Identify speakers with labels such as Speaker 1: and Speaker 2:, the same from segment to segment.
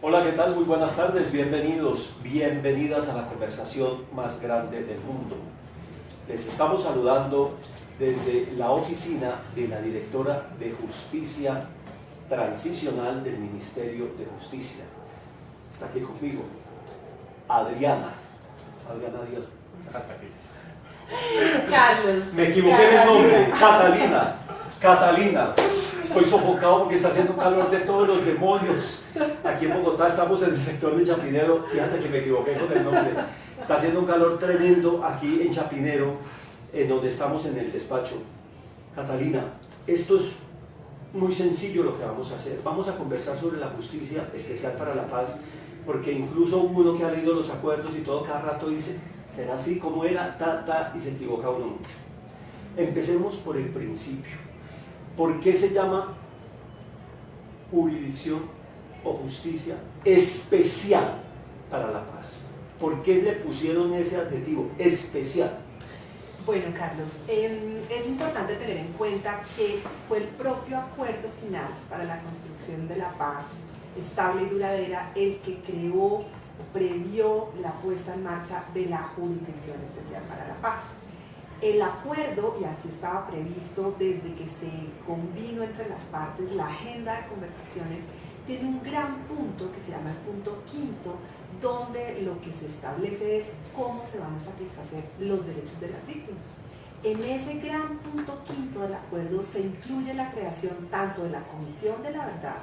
Speaker 1: Hola, ¿qué tal? Muy buenas tardes, bienvenidos, bienvenidas a la conversación más grande del mundo. Les estamos saludando desde la oficina de la directora de Justicia Transicional del Ministerio de Justicia. Está aquí conmigo Adriana Díaz.
Speaker 2: Carlos.
Speaker 1: Me equivoqué en el nombre, Catalina. Estoy sofocado porque está haciendo un calor de todos los demonios. Aquí en Bogotá estamos en el sector de Chapinero. Fíjate que me equivoqué con el nombre. Está haciendo un calor tremendo aquí en Chapinero, en donde estamos en el despacho. Catalina, esto es muy sencillo lo que vamos a hacer. Vamos a conversar sobre la justicia especial para la paz, porque incluso uno que ha leído los acuerdos y todo, cada rato dice, será así como era, y se equivoca uno mucho. Empecemos por el principio. ¿Por qué se llama jurisdicción o justicia especial para la paz? ¿Por qué le pusieron ese adjetivo, especial?
Speaker 2: Bueno, Carlos, es importante tener en cuenta que fue el propio acuerdo final para la construcción de la paz estable y duradera el que creó, previó la puesta en marcha de la Jurisdicción Especial para la Paz. El acuerdo, y así estaba previsto desde que se convino entre las partes la agenda de conversaciones, tiene un gran punto que se llama el punto quinto, donde lo que se establece es cómo se van a satisfacer los derechos de las víctimas. En ese gran punto quinto del acuerdo se incluye la creación tanto de la Comisión de la Verdad,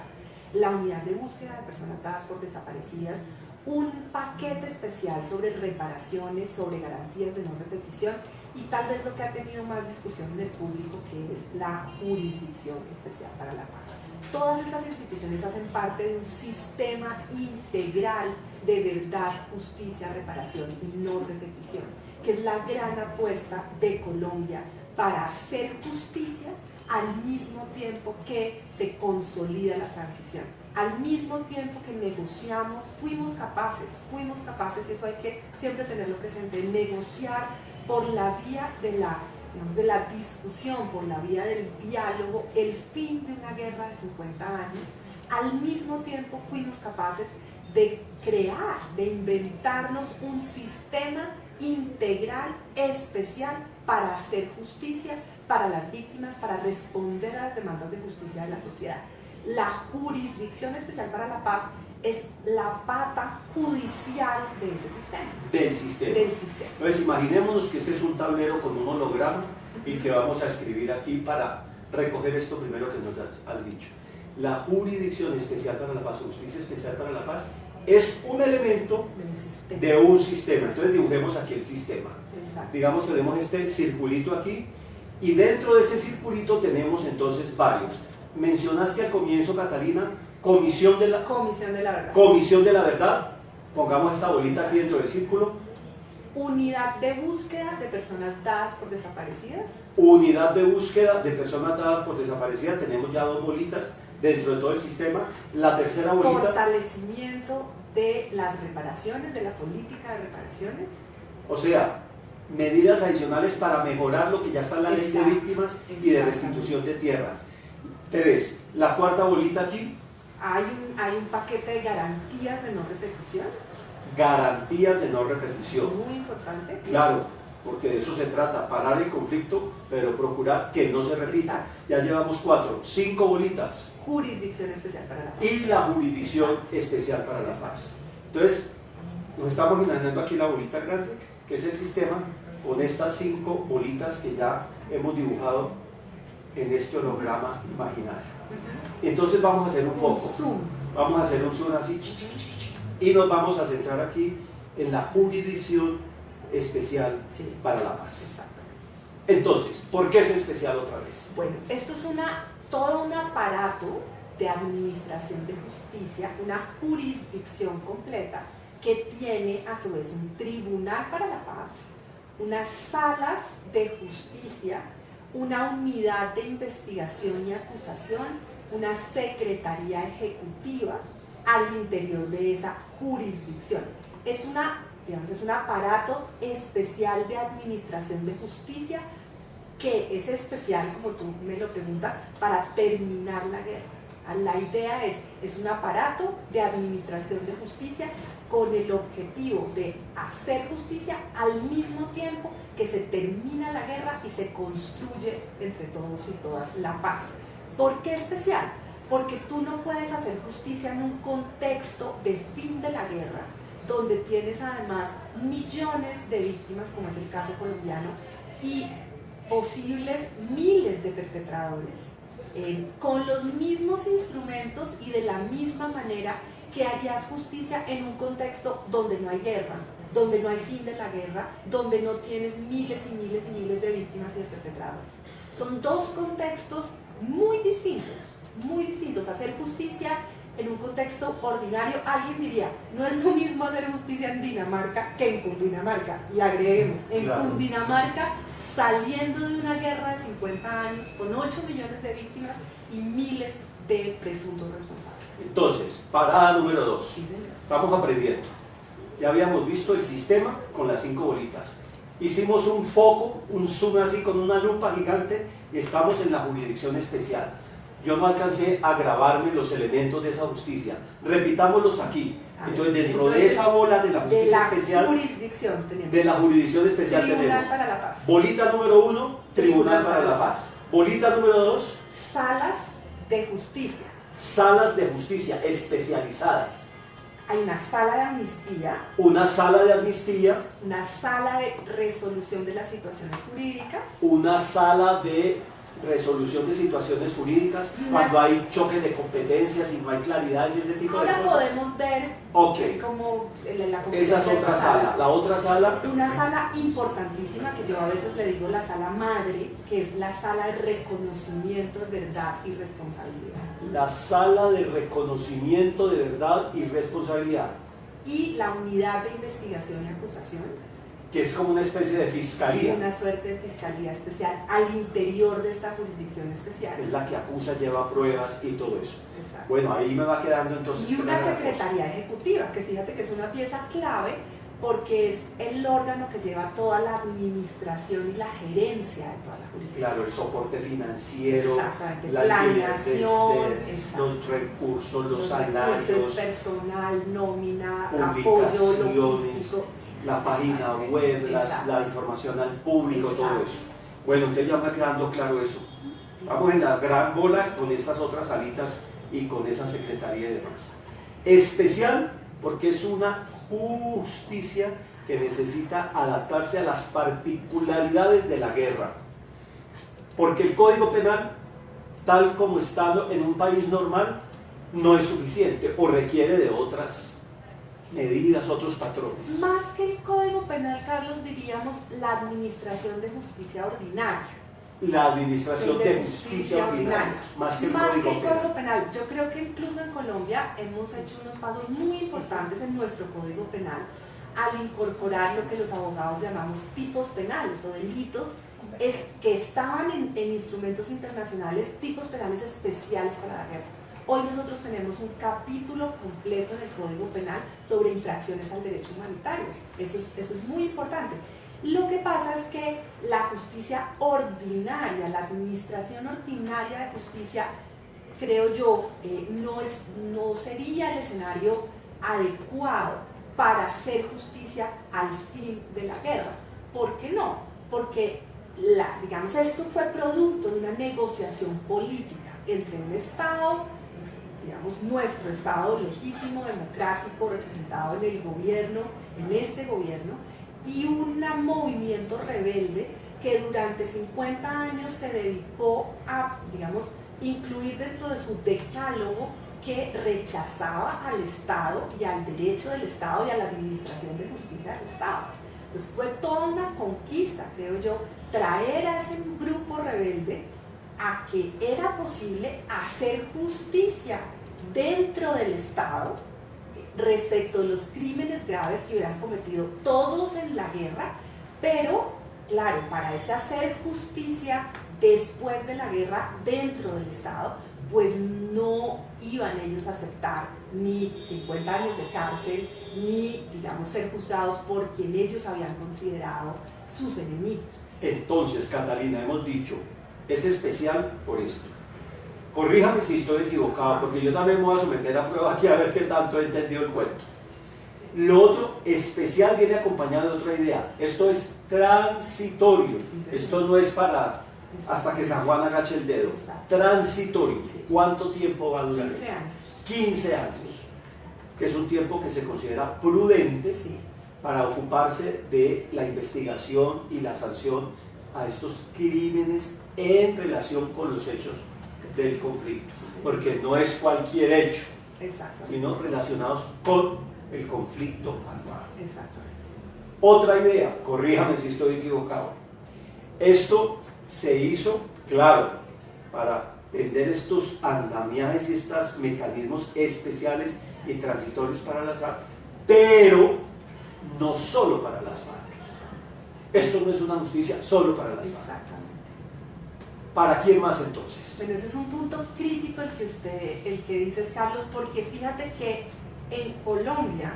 Speaker 2: la Unidad de Búsqueda de Personas Dadas por Desaparecidas, un paquete especial sobre reparaciones, sobre garantías de no repetición y tal vez lo que ha tenido más discusión en el público, que es la Jurisdicción Especial para la Paz. Todas estas instituciones hacen parte de un sistema integral de verdad, justicia, reparación y no repetición, que es la gran apuesta de Colombia para hacer justicia al mismo tiempo que se consolida la transición. Al mismo tiempo que negociamos, fuimos capaces, y eso hay que siempre tenerlo presente, negociar por la vía de la discusión, por la vía del diálogo, el fin de una guerra de 50 años. Al mismo tiempo fuimos capaces de crear, de inventarnos un sistema integral, especial, para hacer justicia para las víctimas, para responder a las demandas de justicia de la sociedad. La Jurisdicción Especial para la Paz es la pata judicial de ese sistema.
Speaker 1: Del sistema. Entonces imaginémonos que este es un tablero con un holograma y que vamos a escribir aquí para recoger esto primero que nos has dicho. La Jurisdicción Especial para la Paz, o Justicia Especial para la Paz, es un elemento de un sistema. Entonces dibujemos aquí el sistema.
Speaker 2: Exacto.
Speaker 1: Digamos, tenemos este circulito aquí y dentro de ese circulito tenemos entonces varios. Mencionaste al comienzo, Catalina, Comisión de la
Speaker 2: Verdad.
Speaker 1: Comisión de la Verdad. Pongamos esta bolita aquí dentro del círculo.
Speaker 2: Unidad de Búsqueda de Personas Dadas por Desaparecidas.
Speaker 1: Unidad de Búsqueda de Personas Dadas por Desaparecidas. Tenemos ya dos bolitas dentro de todo el sistema. La tercera bolita.
Speaker 2: Fortalecimiento de las reparaciones, de la política de reparaciones.
Speaker 1: O sea, medidas adicionales para mejorar lo que ya está en la ley de víctimas y de restitución de tierras. 3. La cuarta bolita aquí.
Speaker 2: Hay un paquete de garantías de no repetición.
Speaker 1: Garantías de no repetición.
Speaker 2: Muy importante.
Speaker 1: Claro, porque de eso se trata, parar el conflicto, pero procurar que no se repita.
Speaker 2: Exacto.
Speaker 1: Ya llevamos 4, 5 bolitas.
Speaker 2: Jurisdicción Especial para la Paz.
Speaker 1: Y la Jurisdicción Especial para la Paz. Entonces, nos estamos imaginando aquí la bolita grande, que es el sistema, con estas 5 bolitas que ya hemos dibujado en este holograma imaginario. Entonces vamos a hacer un foco. Vamos a hacer un zoom así, y nos vamos a centrar aquí en la Jurisdicción Especial para la Paz. Entonces, ¿por qué es especial otra vez?
Speaker 2: Bueno, esto es todo un aparato de administración de justicia, una jurisdicción completa que tiene a su vez un tribunal para la paz, unas salas de justicia, una unidad de investigación y acusación, una secretaría ejecutiva al interior de esa jurisdicción. Es un aparato especial de administración de justicia que es especial, como tú me lo preguntas, para terminar la guerra. La idea es un aparato de administración de justicia con el objetivo de hacer justicia al mismo tiempo que se termina la guerra y se construye entre todos y todas la paz. ¿Por qué especial? Porque tú no puedes hacer justicia en un contexto de fin de la guerra, donde tienes además millones de víctimas, como es el caso colombiano, y posibles miles de perpetradores, con los mismos instrumentos y de la misma manera que harías justicia en un contexto donde no hay guerra, donde no hay fin de la guerra, donde no tienes miles y miles y miles de víctimas y de perpetradores. Son dos contextos muy distintos, muy distintos. Hacer justicia en un contexto ordinario, alguien diría, no es lo mismo hacer justicia en Dinamarca que en Cundinamarca, y agreguemos, en Cundinamarca, saliendo de una guerra de 50 años, con 8 millones de víctimas y miles de presuntos responsables.
Speaker 1: Entonces, parada número 2,
Speaker 2: Sí, señor.
Speaker 1: vamos aprendiendo. Ya habíamos visto el sistema con las 5 bolitas. Hicimos un foco, un zoom así con una lupa gigante y estamos en la jurisdicción especial. Yo no alcancé a grabarme los elementos de esa justicia. Repitámoslos aquí. Entonces, dentro de esa bola de la justicia especial,
Speaker 2: de la jurisdicción especial
Speaker 1: Tribunal
Speaker 2: tenemos para la paz.
Speaker 1: Bolita número 1, Tribunal para la Paz. Bolita número 2,
Speaker 2: Salas de justicia.
Speaker 1: salas de justicia especializadas.
Speaker 2: Hay una sala de amnistía,
Speaker 1: Una sala de amnistía,
Speaker 2: una sala de resolución de las situaciones jurídicas,
Speaker 1: una sala de resolución de situaciones jurídicas, cuando hay choques de competencias y no hay claridades y ese tipo de
Speaker 2: ahora
Speaker 1: cosas.
Speaker 2: podemos ver
Speaker 1: Ok,
Speaker 2: la
Speaker 1: esa es otra sala. La otra sala,
Speaker 2: una sala importantísima que yo a veces le digo la sala madre, que es la sala de reconocimiento de verdad y responsabilidad.
Speaker 1: la sala de reconocimiento de verdad y responsabilidad,
Speaker 2: Y la unidad de investigación y acusación,
Speaker 1: que es como una especie de fiscalía.
Speaker 2: una suerte de fiscalía especial al interior de esta jurisdicción especial.
Speaker 1: Es la que acusa, lleva pruebas y todo eso.
Speaker 2: Exacto.
Speaker 1: Bueno, ahí me va quedando entonces.
Speaker 2: Y una
Speaker 1: clara la cosa.
Speaker 2: secretaría ejecutiva, que fíjate que es una pieza clave porque es el órgano que lleva toda la administración y la gerencia de toda la jurisdicción.
Speaker 1: Claro, el soporte financiero,
Speaker 2: Exactamente,
Speaker 1: la
Speaker 2: planeación,
Speaker 1: los recursos, los
Speaker 2: recursos,
Speaker 1: salarios,
Speaker 2: personal, nómina, apoyo
Speaker 1: publicaciones,
Speaker 2: logístico.
Speaker 1: la página web, la información al público, todo
Speaker 2: Exacto.
Speaker 1: eso. Bueno, entonces ya me va quedando claro eso. Vamos en la gran bola con estas otras salitas y con esa secretaría y demás. Especial porque es una justicia que necesita adaptarse a las particularidades de la guerra. Porque el Código Penal, tal como está en un país normal, no es suficiente o requiere de otras medidas, otros patrones.
Speaker 2: Más que el Código Penal, Carlos, diríamos la Administración de Justicia Ordinaria.
Speaker 1: La administración de justicia ordinaria, más que el Código
Speaker 2: Penal. Yo creo que incluso en Colombia hemos hecho unos pasos muy importantes en nuestro Código Penal al incorporar lo que los abogados llamamos tipos penales o delitos que estaban en instrumentos internacionales, tipos penales especiales para la guerra. Hoy nosotros tenemos un capítulo completo en el Código Penal sobre infracciones al derecho humanitario. Eso es muy importante. Lo que pasa es que la justicia ordinaria, la administración ordinaria de justicia, creo yo, no sería el escenario adecuado para hacer justicia al fin de la guerra. ¿Por qué no? Porque, digamos, esto fue producto de una negociación política entre un Estado, digamos, nuestro Estado legítimo, democrático, representado en el gobierno, en este gobierno, y un movimiento rebelde que durante 50 años se dedicó a, digamos, incluir dentro de su decálogo que rechazaba al Estado y al derecho del Estado y a la administración de justicia del Estado. Entonces fue toda una conquista, creo yo, traer a ese grupo rebelde a que era posible hacer justicia dentro del Estado respecto de los crímenes graves que hubieran cometido todos en la guerra, pero claro, para ese hacer justicia después de la guerra dentro del Estado, pues no iban ellos a aceptar ni 50 años de cárcel, ni, digamos, ser juzgados por quien ellos habían considerado sus enemigos.
Speaker 1: Entonces, Catalina, hemos dicho, es especial por esto. corríjame si estoy equivocado, porque yo también me voy a someter a prueba aquí a ver qué tanto he entendido el cuento. Lo otro, especial, viene acompañado de otra idea. Esto es transitorio. Esto no es para hasta que San Juan agache el dedo. Transitorio. ¿Cuánto tiempo va a durar?
Speaker 2: 15 años.
Speaker 1: 15 años. Que es un tiempo que se considera prudente para ocuparse de la investigación y la sanción a estos crímenes en relación con los hechos del conflicto. Porque no es cualquier hecho, sino relacionados con el conflicto armado. Otra idea, corríjame si estoy equivocado. Esto se hizo, claro, para entender estos andamiajes y estos mecanismos especiales y transitorios para las FARC, pero no solo para las FARC. Esto no es una justicia solo para las FARC. ¿Para quién más entonces?
Speaker 2: Bueno, ese es un punto crítico el que dices, Carlos, porque fíjate que en Colombia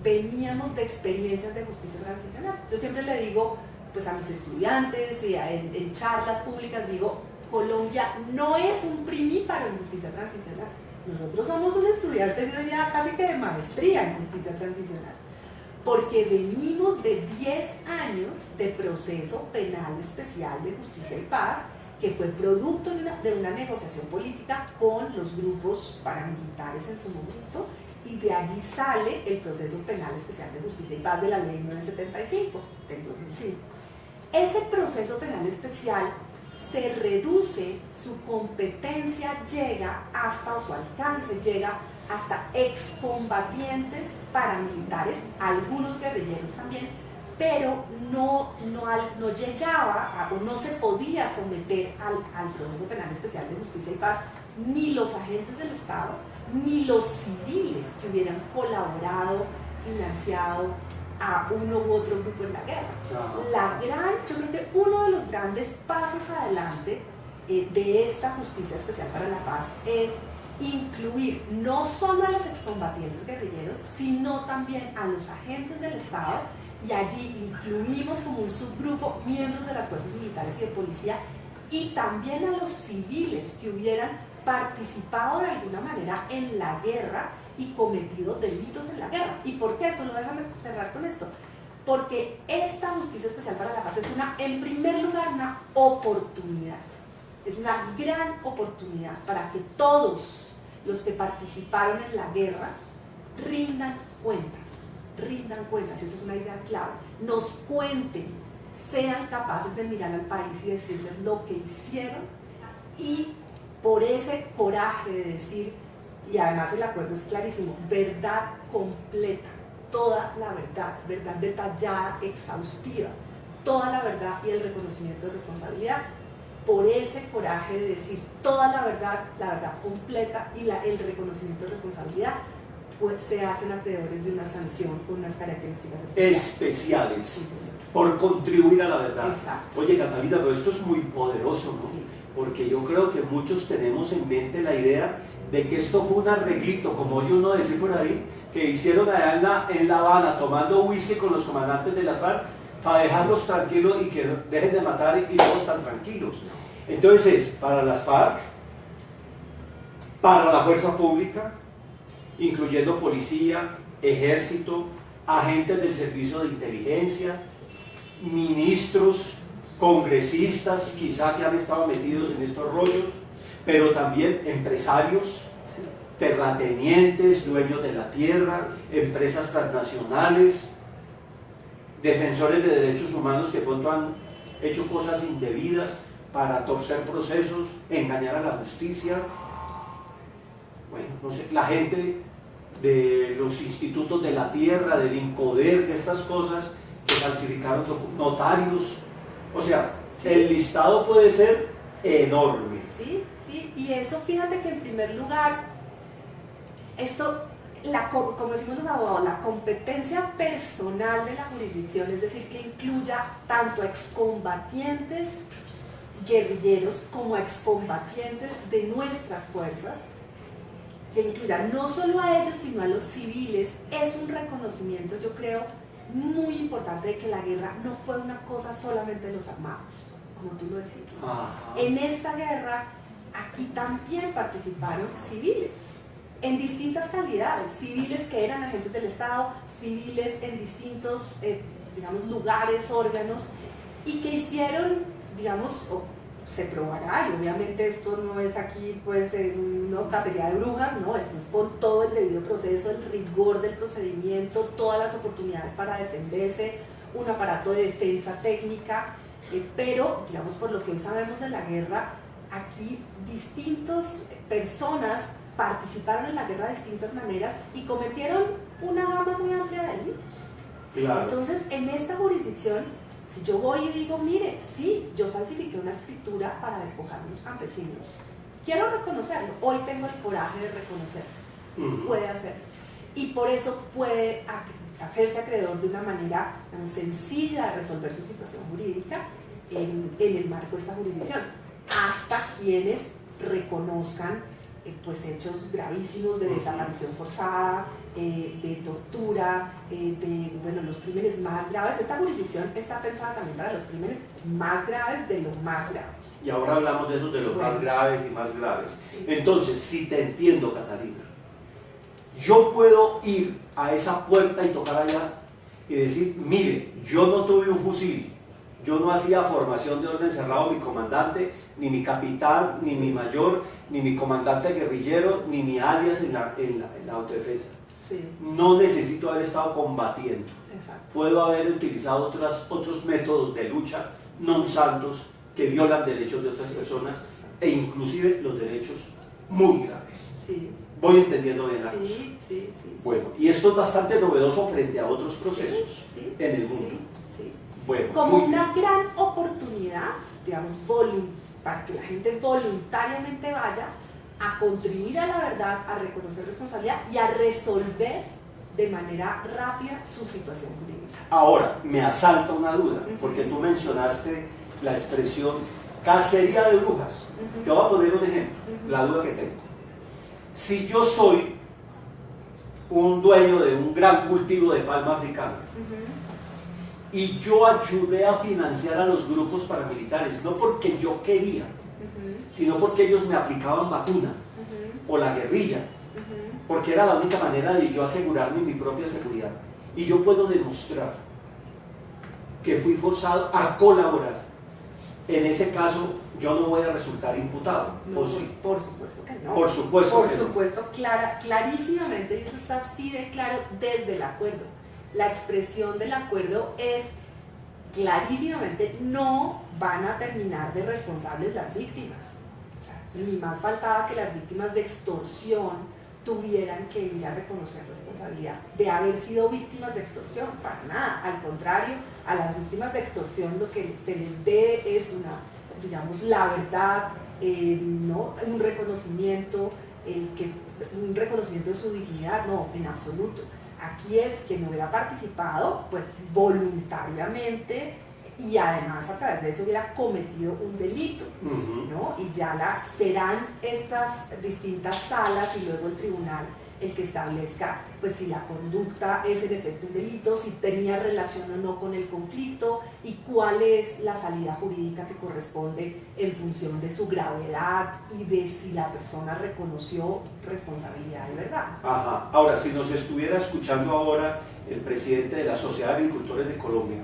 Speaker 2: veníamos de experiencias de justicia transicional. Yo siempre le digo pues, a mis estudiantes y en charlas públicas, digo, Colombia no es un primíparo en justicia transicional. Nosotros somos un estudiante, yo diría, casi que de maestría en justicia transicional, porque venimos de 10 años de proceso penal especial de justicia y paz, que fue producto de una negociación política con los grupos paramilitares en su momento, y de allí sale el proceso penal especial de justicia y paz de la ley 975 del 2005. Ese proceso penal especial se reduce, su competencia llega hasta, o su alcance llega hasta excombatientes paramilitares, algunos guerrilleros también, pero no llegaba o no se podía someter al proceso penal especial de justicia y paz ni los agentes del Estado, ni los civiles que hubieran colaborado, financiado a uno u otro grupo en la guerra. Yo creo que uno de los grandes pasos adelante de esta justicia especial para la paz es incluir no solo a los excombatientes guerrilleros, sino también a los agentes del Estado, y allí incluimos como un subgrupo miembros de las fuerzas militares y de policía, y también a los civiles que hubieran participado de alguna manera en la guerra y cometido delitos en la guerra. ¿Y por qué? Solo déjame cerrar con esto. Porque esta justicia especial para la paz es en primer lugar, una oportunidad. Es una gran oportunidad para que todos los que participaron en la guerra rindan cuentas, esa es una idea clave, nos cuenten, sean capaces de mirar al país y decirles lo que hicieron, y por ese coraje de decir, y además el acuerdo es clarísimo, verdad completa, toda la verdad, verdad detallada, exhaustiva, toda la verdad y el reconocimiento de responsabilidad. Por ese coraje de decir toda la verdad completa y el reconocimiento de responsabilidad, pues se hacen acreedores de una sanción con unas características especiales. Sí,
Speaker 1: por contribuir a la verdad.
Speaker 2: Exacto.
Speaker 1: Oye, Catalina, pero esto es muy poderoso, ¿no? Sí. Porque yo creo que muchos tenemos en mente la idea de que esto fue un arreglito, como oye uno decir por ahí, que hicieron allá en La Habana tomando whisky con los comandantes de las FARC para dejarlos tranquilos y que dejen de matar y todos tan tranquilos. Entonces, para las FARC, para la fuerza pública, incluyendo policía, ejército, agentes del servicio de inteligencia, ministros, congresistas, quizá que han estado metidos en estos rollos, pero también empresarios, terratenientes, dueños de la tierra, empresas transnacionales, defensores de derechos humanos que pronto han hecho cosas indebidas para torcer procesos, engañar a la justicia. Bueno, no sé, la gente de los institutos de la tierra, del INCODER, de estas cosas que falsificaron notarios. O sea, sí, el listado puede ser enorme.
Speaker 2: Sí, sí, y eso fíjate que en primer lugar, esto, como decimos los abogados, la competencia personal de la jurisdicción, es decir, que incluya tanto a excombatientes guerrilleros como a excombatientes de nuestras fuerzas, que incluya no solo a ellos sino a los civiles, es un reconocimiento, yo creo, muy importante de que la guerra no fue una cosa solamente de los armados, como tú lo decías. En esta guerra aquí también participaron civiles, en distintas calidades, civiles que eran agentes del Estado, civiles en distintos, digamos, lugares, órganos, y que hicieron, digamos, se probará, y obviamente esto no es aquí pues una cacería de brujas, no, esto es con todo el debido proceso, el rigor del procedimiento, todas las oportunidades para defenderse, un aparato de defensa técnica, pero digamos por lo que hoy sabemos de la guerra, aquí distintas personas participaron en la guerra de distintas maneras y cometieron una gama muy amplia de delitos.
Speaker 1: Claro.
Speaker 2: Entonces, en esta jurisdicción, si yo voy y digo, mire, sí, yo falsifiqué una escritura para despojar a los campesinos, quiero reconocerlo, hoy tengo el coraje de reconocerlo, puede hacerlo. Y por eso puede hacerse acreedor de una manera sencilla de resolver su situación jurídica en el marco de esta jurisdicción, hasta quienes reconozcan pues hechos gravísimos de desaparición forzada, de tortura, de los crímenes más graves. Esta jurisdicción está pensada también para los crímenes más graves de lo más grave.
Speaker 1: Y ahora hablamos de esos de los más graves y más graves.
Speaker 2: Sí.
Speaker 1: Entonces, si te entiendo, Catalina, yo puedo ir a esa puerta y tocar allá y decir, mire, yo no tuve un fusil, yo no hacía formación de orden cerrado mi comandante, ni mi capitán, ni mi mayor, ni mi comandante guerrillero, ni mi alias en la autodefensa.
Speaker 2: Sí.
Speaker 1: No necesito haber estado combatiendo.
Speaker 2: Exacto.
Speaker 1: Puedo haber utilizado otros métodos de lucha non santos que violan derechos de otras personas e inclusive los derechos muy graves.
Speaker 2: Sí.
Speaker 1: Voy entendiendo bien la cosa.
Speaker 2: Sí.
Speaker 1: Bueno, y esto es bastante novedoso frente a otros procesos en el mundo.
Speaker 2: Sí.
Speaker 1: Bueno,
Speaker 2: como
Speaker 1: muy
Speaker 2: una
Speaker 1: bien.
Speaker 2: gran oportunidad, digamos, para que la gente voluntariamente vaya a contribuir a la verdad, a reconocer responsabilidad y a resolver de manera rápida su situación jurídica.
Speaker 1: Ahora, me asalta una duda, porque tú mencionaste la expresión cacería de brujas. Te voy a poner un ejemplo, la duda que tengo. Si yo soy un dueño de un gran cultivo de palma africana, y yo ayudé a financiar a los grupos paramilitares, no porque yo quería, sino porque ellos me aplicaban vacuna, o la guerrilla, porque era la única manera de yo asegurarme mi propia seguridad. Y yo puedo demostrar que fui forzado a colaborar. En ese caso, yo no voy a resultar imputado,
Speaker 2: No,
Speaker 1: ¿o sí?
Speaker 2: por supuesto que no.
Speaker 1: Por supuesto que no.
Speaker 2: Por supuesto, clarísimamente, y eso está así de claro desde el acuerdo. La expresión del acuerdo es clarísimamente, no van a terminar de responsables las víctimas. O sea, ni más faltaba que las víctimas de extorsión tuvieran que ir a reconocer responsabilidad de haber sido víctimas de extorsión, para nada, al contrario, a las víctimas de extorsión lo que se les debe es digamos, la verdad, ¿no? Un reconocimiento, un reconocimiento de su dignidad, no, en absoluto. Aquí es que no hubiera participado, pues voluntariamente, y además a través de eso hubiera cometido un delito, ¿no? Y ya serán estas distintas salas y luego el tribunal el que establezca pues si la conducta es en efecto un delito, si tenía relación o no con el conflicto y cuál es la salida jurídica que corresponde en función de su gravedad y de si la persona reconoció responsabilidad de verdad.
Speaker 1: Ajá. Ahora, si nos estuviera escuchando ahora el presidente de la Sociedad de Agricultores de Colombia,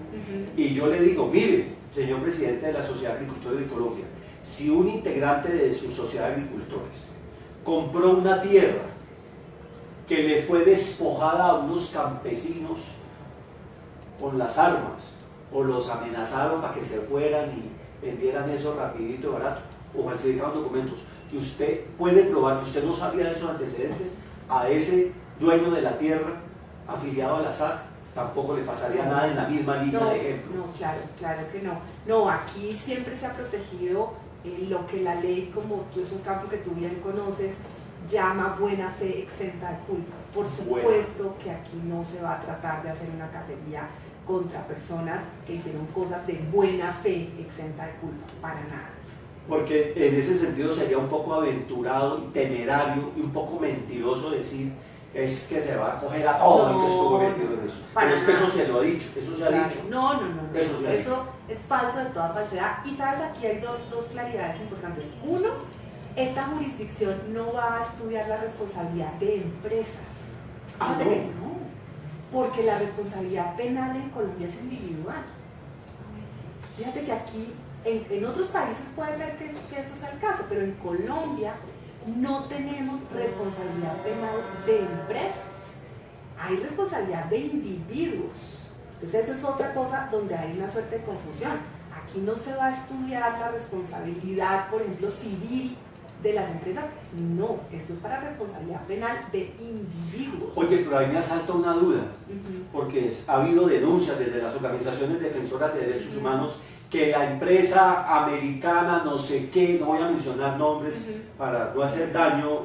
Speaker 1: y yo le digo, mire, señor presidente de la Sociedad de Agricultores de Colombia, si un integrante de su Sociedad de Agricultores compró una tierra que le fue despojada a unos campesinos con las armas, o los amenazaron para que se fueran y vendieran eso rapidito y barato, o falsificaron documentos, y usted puede probar que usted no sabía de esos antecedentes, a ese dueño de la tierra afiliado a la SAC tampoco le pasaría nada en la misma línea de ejemplo.
Speaker 2: No, claro que no. No, aquí siempre se ha protegido lo que la ley, como tú es un campo que tú bien conoces, llama buena fe exenta de culpa. Por supuesto que aquí no se va a tratar de hacer una cacería contra personas que hicieron cosas de buena fe exenta de culpa, para nada.
Speaker 1: Porque en ese sentido sería un poco aventurado y temerario y un poco mentiroso decir es que se va a coger a todo el que estuvo metido en eso. Pero es que eso se lo ha dicho, eso se ha dicho.
Speaker 2: No,
Speaker 1: Eso
Speaker 2: es falso de toda falsedad. Y sabes, aquí hay dos claridades importantes. Uno, esta jurisdicción no va a estudiar la responsabilidad de empresas.
Speaker 1: Ah,
Speaker 2: Fíjate
Speaker 1: no.
Speaker 2: que no, porque la responsabilidad penal en Colombia es individual. Fíjate que aquí, en otros países puede ser que eso sea el caso, pero en Colombia no tenemos responsabilidad penal de empresas. Hay responsabilidad de individuos. Entonces eso es otra cosa donde hay una suerte de confusión. Aquí no se va a estudiar la responsabilidad, por ejemplo, civil de las empresas. No, esto es para responsabilidad penal de individuos.
Speaker 1: Oye, pero ahí me asalta una duda, porque ha habido denuncias desde las organizaciones defensoras de derechos humanos que la empresa americana no sé qué, no voy a mencionar nombres para no hacer daño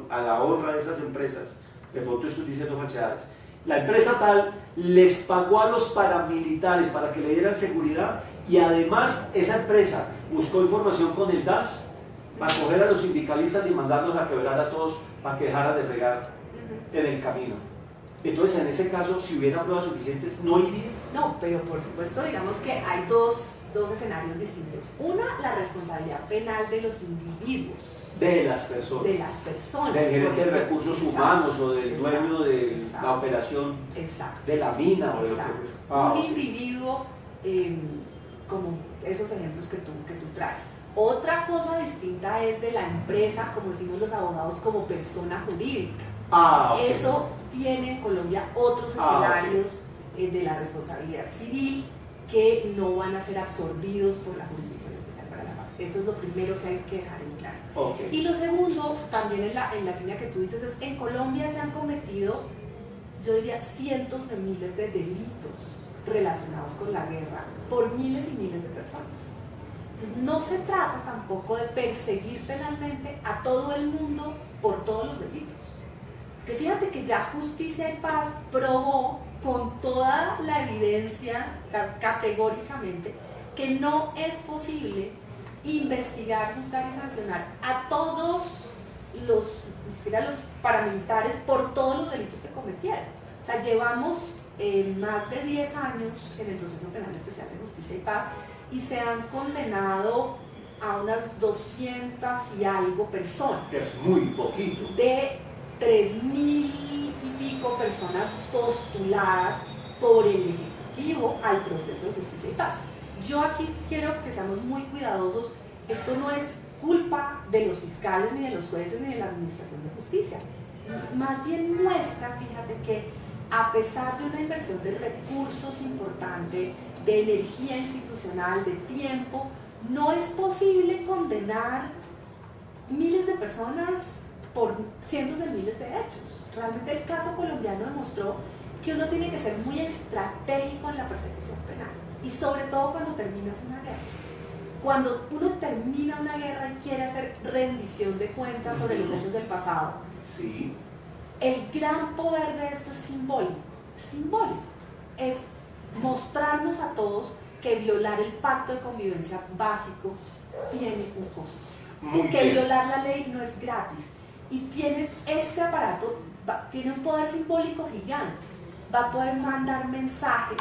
Speaker 1: a la honra de esas empresas, de pronto estoy diciendo falsedades. La empresa tal les pagó a los paramilitares para que le dieran seguridad y además esa empresa buscó información con el DAS para coger a los sindicalistas y mandarlos a quebrar a todos para que dejaran de regar en el camino. Entonces, en ese caso, si hubiera pruebas suficientes, ¿no iría?
Speaker 2: No, pero por supuesto, digamos que hay dos escenarios distintos. Una, la responsabilidad penal de los individuos.
Speaker 1: De las personas.
Speaker 2: De las personas.
Speaker 1: Del gerente de recursos humanos o del dueño de la operación de la mina o de lo que fuese.
Speaker 2: Un individuo, como esos ejemplos que tú traes. Otra cosa distinta es de la empresa, como decimos los abogados, como persona jurídica.
Speaker 1: Okay.
Speaker 2: Eso tiene en Colombia otros escenarios de la responsabilidad civil que no van a ser absorbidos por la Jurisdicción Especial para la Paz. Eso es lo primero que hay que dejar en claro.
Speaker 1: Okay.
Speaker 2: Y lo segundo, también en la línea que tú dices, es en Colombia se han cometido, yo diría, cientos de miles de delitos relacionados con la guerra por miles y miles de personas. Entonces, no se trata tampoco de perseguir penalmente a todo el mundo por todos los delitos. Que fíjate que ya Justicia y Paz probó con toda la evidencia categóricamente que no es posible investigar, juzgar y sancionar a todos los paramilitares por todos los delitos que cometieron. O sea, llevamos más de 10 años en el proceso penal especial de Justicia y Paz y se han condenado a unas 200 y algo personas.
Speaker 1: Que es muy poquito.
Speaker 2: De 3.000 y pico personas postuladas por el Ejecutivo al proceso de Justicia y Paz. Yo aquí quiero que seamos muy cuidadosos. Esto no es culpa de los fiscales, ni de los jueces, ni de la Administración de Justicia. Más bien muestra, fíjate, que a pesar de una inversión de recursos importante, de energía institucional, de tiempo, no es posible condenar miles de personas por cientos de miles de hechos. Realmente el caso colombiano demostró que uno tiene que ser muy estratégico en la persecución penal y sobre todo cuando terminas una guerra. Cuando uno termina una guerra y quiere hacer rendición de cuentas sobre los hechos del pasado,
Speaker 1: sí.
Speaker 2: El gran poder de esto es simbólico. Simbólico. Es mostrarnos a todos que violar el pacto de convivencia básico tiene un costo.
Speaker 1: Muy
Speaker 2: que
Speaker 1: bien.
Speaker 2: Violar la ley no es gratis. Y tiene este aparato, tiene un poder simbólico gigante. Va a poder mandar mensajes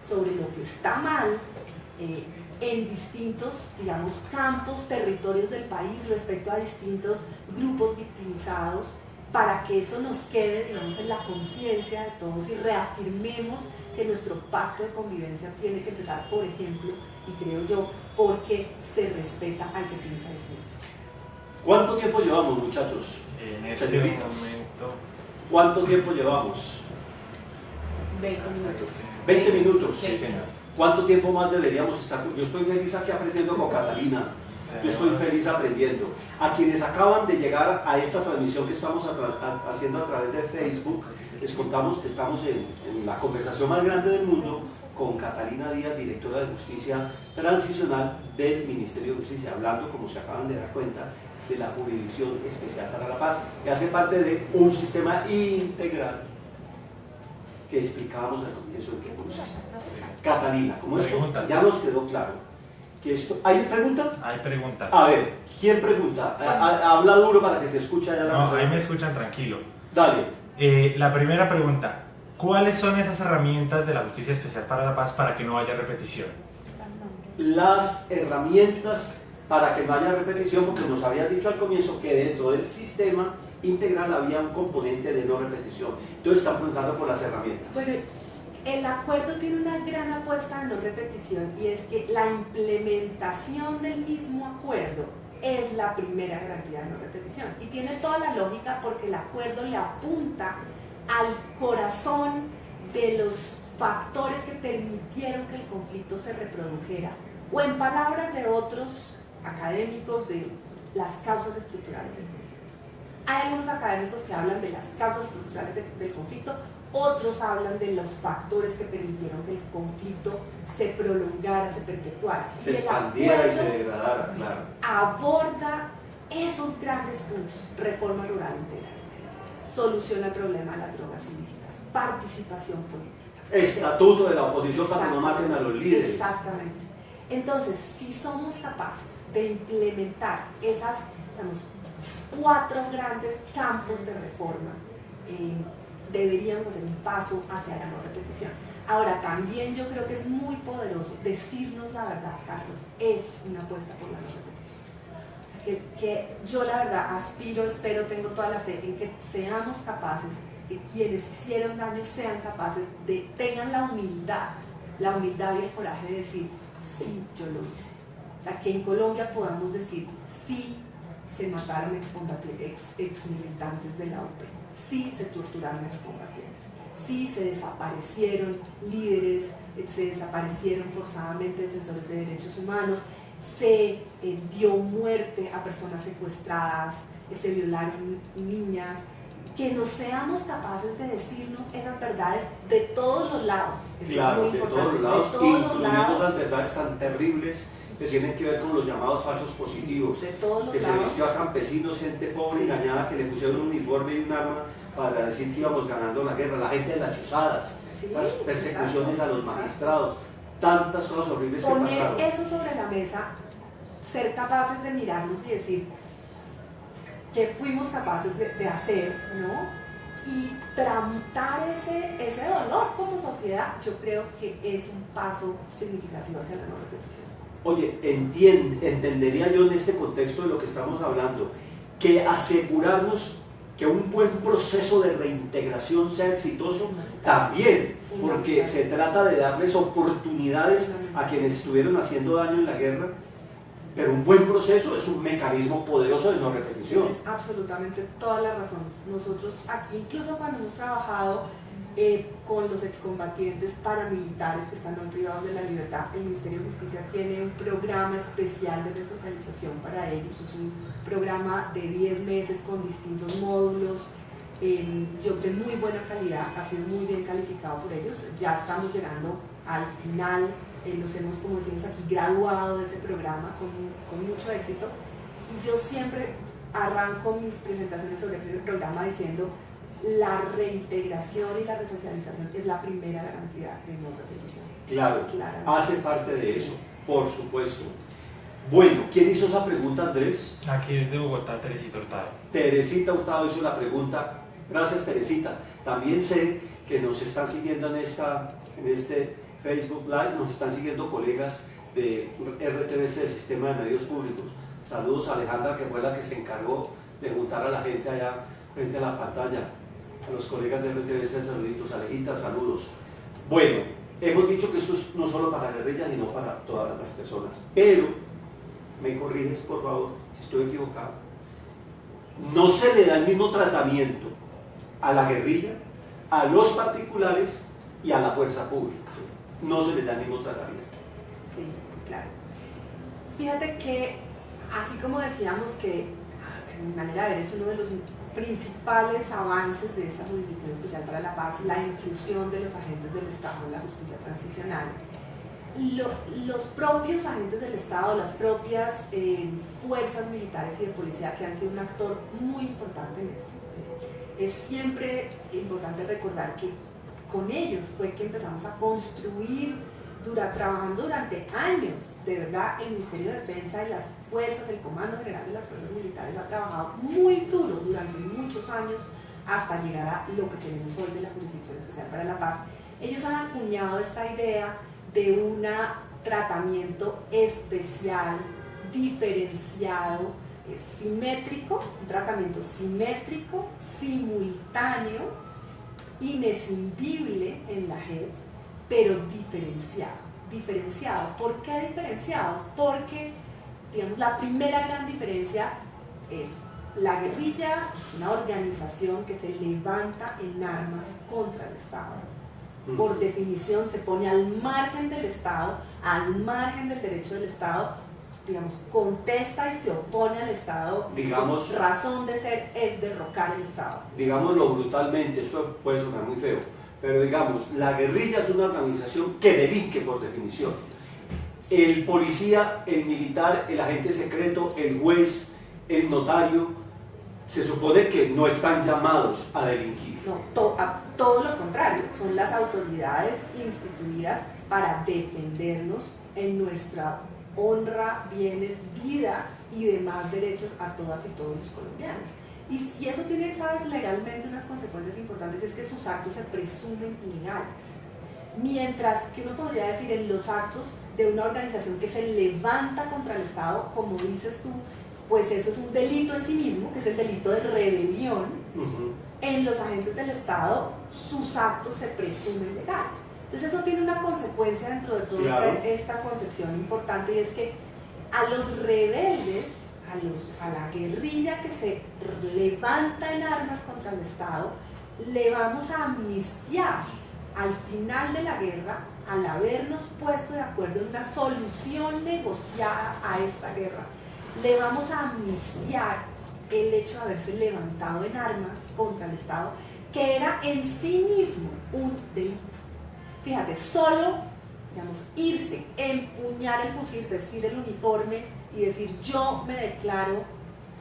Speaker 2: sobre lo que está mal en distintos, digamos, campos, territorios del país respecto a distintos grupos victimizados, para que eso nos quede, digamos, en la conciencia de todos y reafirmemos que nuestro pacto de convivencia tiene que empezar, por ejemplo, y creo yo, porque se respeta al que piensa distinto.
Speaker 1: ¿Cuánto tiempo llevamos, muchachos?
Speaker 3: En este
Speaker 1: Señoritas.
Speaker 3: momento...
Speaker 1: ¿Cuánto tiempo llevamos?
Speaker 2: 20 minutos.
Speaker 1: 20 minutos.
Speaker 3: Sí, señor.
Speaker 1: ¿Cuánto tiempo más deberíamos estar? Yo estoy feliz aquí aprendiendo con Catalina. Yo estoy feliz aprendiendo. A quienes acaban de llegar a esta transmisión que estamos haciendo a través de Facebook, les contamos que estamos en la conversación más grande del mundo con Catalina Díaz, directora de Justicia Transicional del Ministerio de Justicia, hablando, como se acaban de dar cuenta, de la Jurisdicción Especial para la Paz, que hace parte de un sistema integral que explicábamos al comienzo en qué consiste. Catalina, como esto
Speaker 3: Preguntas.
Speaker 1: ya nos quedó claro, que esto... ¿Hay pregunta?
Speaker 3: Hay preguntas.
Speaker 1: A ver, ¿quién pregunta? Habla duro para que te escuche allá la
Speaker 3: No,
Speaker 1: persona.
Speaker 3: ahí me escuchan tranquilo.
Speaker 1: Dale.
Speaker 3: La primera pregunta, ¿cuáles son esas herramientas de la Justicia Especial para la Paz para que no haya repetición?
Speaker 1: Las herramientas para que no haya repetición, porque nos había dicho al comienzo que dentro del sistema integral había un componente de no repetición. Entonces están preguntando por las herramientas.
Speaker 2: Bueno, el acuerdo tiene una gran apuesta en no repetición, y es que la implementación del mismo acuerdo es la primera garantía de no repetición. Y tiene toda la lógica, porque el acuerdo le apunta al corazón de los factores que permitieron que el conflicto se reprodujera, o en palabras de otros académicos, de las causas estructurales del conflicto. Hay algunos académicos que hablan de las causas estructurales del conflicto, otros hablan de los factores que permitieron que el conflicto se prolongara, se perpetuara.
Speaker 1: Se expandiera y se degradara, claro.
Speaker 2: Aborda esos grandes puntos: reforma rural integral, solución al problema de las drogas ilícitas, participación política,
Speaker 1: Estatuto de la oposición para que no maten a los líderes.
Speaker 2: Exactamente. Entonces, si somos capaces de implementar esas, digamos, 4 grandes campos de reforma, deberíamos hacer un paso hacia la no repetición. Ahora, también yo creo que es muy poderoso decirnos la verdad, Carlos, es una apuesta por la no repetición. O sea, que yo la verdad aspiro, espero, tengo toda la fe en que seamos capaces, que quienes hicieron daño sean capaces de, tengan la humildad y el coraje de decir, sí, yo lo hice. O sea, que en Colombia podamos decir, sí, se mataron ex militantes de la UP, sí se torturaron excombatientes, sí se desaparecieron líderes, se desaparecieron forzadamente defensores de derechos humanos, se dio muerte a personas secuestradas, se violaron niñas. Que nos seamos capaces de decirnos esas verdades de todos los lados. Eso
Speaker 1: claro,
Speaker 2: es muy
Speaker 1: de
Speaker 2: importante,
Speaker 1: todos los lados,
Speaker 2: de todos los
Speaker 1: incluyendo
Speaker 2: lados,
Speaker 1: esas verdades tan terribles que tienen que ver con los llamados falsos positivos,
Speaker 2: de todos los
Speaker 1: que se
Speaker 2: lados.
Speaker 1: vistió a campesinos, gente pobre,
Speaker 2: Sí.
Speaker 1: engañada, que le pusieron un uniforme y un arma para decir que íbamos ganando la guerra, la gente de las chuzadas,
Speaker 2: Sí,
Speaker 1: las persecuciones
Speaker 2: exacto,
Speaker 1: a los
Speaker 2: exacto.
Speaker 1: magistrados, tantas cosas horribles que
Speaker 2: Poner
Speaker 1: pasaron.
Speaker 2: eso sobre la mesa, ser capaces de mirarnos y decir que fuimos capaces de hacer, ¿no? Y tramitar ese dolor como sociedad, yo creo que es un paso significativo hacia la no repetición.
Speaker 1: Oye, entendería yo en este contexto de lo que estamos hablando, que asegurarnos que un buen proceso de reintegración sea exitoso también, porque se trata de darles oportunidades a quienes estuvieron haciendo daño en la guerra, pero un buen proceso es un mecanismo poderoso de no repetición.
Speaker 2: Tienes absolutamente toda la razón. Nosotros aquí, incluso cuando hemos trabajado con los excombatientes paramilitares que están hoy privados de la libertad, el Ministerio de Justicia tiene un programa especial de resocialización para ellos. Es un programa de 10 meses con distintos módulos, de muy buena calidad, ha sido muy bien calificado por ellos. Ya estamos llegando al final, nos hemos, como decimos aquí, graduado de ese programa con mucho éxito. Y yo siempre arranco mis presentaciones sobre el programa diciendo: la reintegración y la resocialización es la primera garantía de no repetición.
Speaker 1: Claro,
Speaker 2: Claramente.
Speaker 1: hace parte de
Speaker 2: Sí.
Speaker 1: eso, por supuesto. Bueno, ¿quién hizo esa pregunta, Andrés?
Speaker 3: Aquí desde Bogotá, Teresita Hurtado.
Speaker 1: Teresita Hurtado hizo la pregunta. Gracias, Teresita. También sé que nos están siguiendo en este Facebook Live, nos están siguiendo colegas de RTBC, del Sistema de Medios Públicos. Saludos a Alejandra, que fue la que se encargó de juntar a la gente allá frente a la pantalla. A los colegas de RTBC, saluditos. Alejita, saludos. Bueno, hemos dicho que esto es no solo para la guerrilla, sino para todas las personas. Pero, me corriges por favor si estoy equivocado, no se le da el mismo tratamiento a la guerrilla, a los particulares y a la fuerza pública. No se les da el mismo tratamiento.
Speaker 2: Sí, claro. Fíjate que, así como decíamos que, en mi manera de ver, es uno de los principales avances de esta Jurisdicción Especial para la Paz, la inclusión de los agentes del Estado en la justicia transicional. Los propios agentes del Estado, las propias fuerzas militares y de policía, que han sido un actor muy importante en esto. Es siempre importante recordar que con ellos fue que empezamos a construir, trabajando durante años, de verdad, el Ministerio de Defensa y las fuerzas, el Comando General de las Fuerzas Militares ha trabajado muy duro durante muchos años hasta llegar a lo que tenemos hoy de la Jurisdicción Especial para la Paz. Ellos han acuñado esta idea de un tratamiento especial diferenciado, simétrico, un tratamiento simétrico, simultáneo, inescindible en la JEP, pero diferenciado. Diferenciado. ¿Por qué diferenciado? Porque, digamos, la primera gran diferencia es la guerrilla, es una organización que se levanta en armas contra el Estado. Por definición se pone al margen del Estado, al margen del derecho del Estado, digamos, contesta y se opone al Estado.
Speaker 1: Digamos,
Speaker 2: su razón de ser es derrocar el Estado.
Speaker 1: Digámoslo brutalmente, esto puede sonar muy feo, pero digamos, la guerrilla es una organización que delinque por definición. El policía, el militar, el agente secreto, el juez, el notario, se supone que no están llamados a delinquir.
Speaker 2: No, todo lo contrario, son las autoridades instituidas para defendernos en nuestra honra, bienes, vida y demás derechos a todas y todos los colombianos. Y eso tiene, sabes, legalmente unas consecuencias importantes, es que sus actos se presumen ilegales. Mientras que uno podría decir en los actos de una organización que se levanta contra el Estado, como dices tú, pues eso es un delito en sí mismo, que es el delito de rebelión. En los agentes del Estado, sus actos se presumen legales. Entonces eso tiene una consecuencia dentro de toda esta concepción importante, y es que a los rebeldes, a la guerrilla que se levanta en armas contra el Estado, le vamos a amnistiar al final de la guerra, al habernos puesto de acuerdo en una solución negociada a esta guerra, le vamos a amnistiar el hecho de haberse levantado en armas contra el Estado, que era en sí mismo un delito. Fíjate, solo, digamos, irse, empuñar el fusil, vestir el uniforme y decir yo me declaro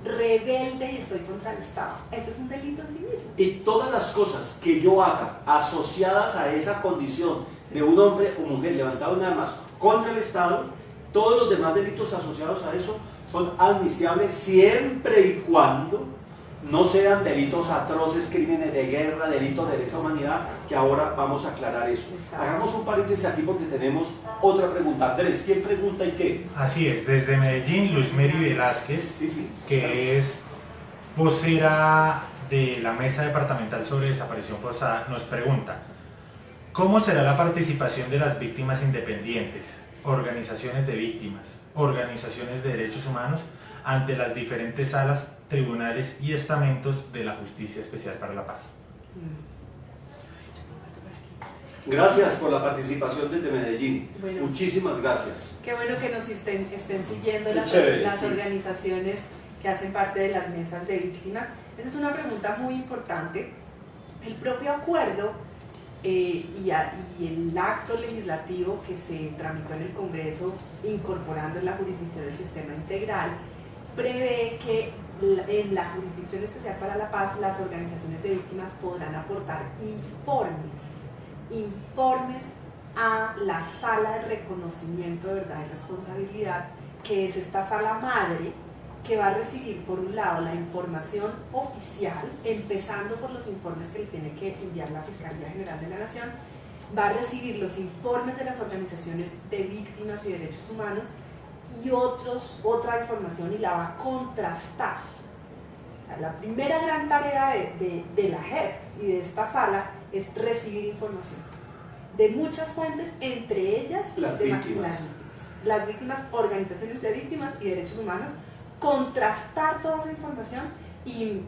Speaker 2: rebelde y estoy contra el Estado, eso es un delito en sí mismo.
Speaker 1: Y todas las cosas que yo haga asociadas a esa condición de un hombre o mujer levantado en armas contra el Estado, todos los demás delitos asociados a eso son amnistiables siempre y cuando no sean delitos atroces, crímenes de guerra, delitos de lesa humanidad, que ahora vamos a aclarar eso.
Speaker 2: Exacto.
Speaker 1: Hagamos un paréntesis aquí porque tenemos otra pregunta. Andrés, ¿quién pregunta y qué?
Speaker 3: Así es, desde Medellín, Luzmeri Velázquez, que es vocera de la Mesa Departamental sobre Desaparición Forzada, nos pregunta: ¿cómo será la participación de las víctimas independientes, organizaciones de víctimas, organizaciones de derechos humanos ante las diferentes salas, tribunales y estamentos de la Justicia Especial para la Paz?
Speaker 1: Gracias por la participación desde Medellín.
Speaker 2: Bueno,
Speaker 1: muchísimas gracias.
Speaker 2: Qué bueno que nos estén siguiendo las
Speaker 1: sí.
Speaker 2: organizaciones que hacen parte de las mesas de víctimas. Esa es una pregunta muy importante. El propio acuerdo y el acto legislativo que se tramitó en el Congreso incorporando en la jurisdicción del sistema integral prevé que en la Jurisdicción Especial para la Paz las organizaciones de víctimas podrán aportar informes a la sala de reconocimiento de verdad y responsabilidad, que es esta sala madre que va a recibir por un lado la información oficial, empezando por los informes que le tiene que enviar la Fiscalía General de la Nación, va a recibir los informes de las organizaciones de víctimas y derechos humanos y otra información, y la va a contrastar. O sea, la primera gran tarea de la JEP y de esta sala es recibir información de muchas fuentes, entre ellas
Speaker 1: las víctimas.
Speaker 2: Las víctimas, organizaciones de víctimas y derechos humanos, contrastar toda esa información y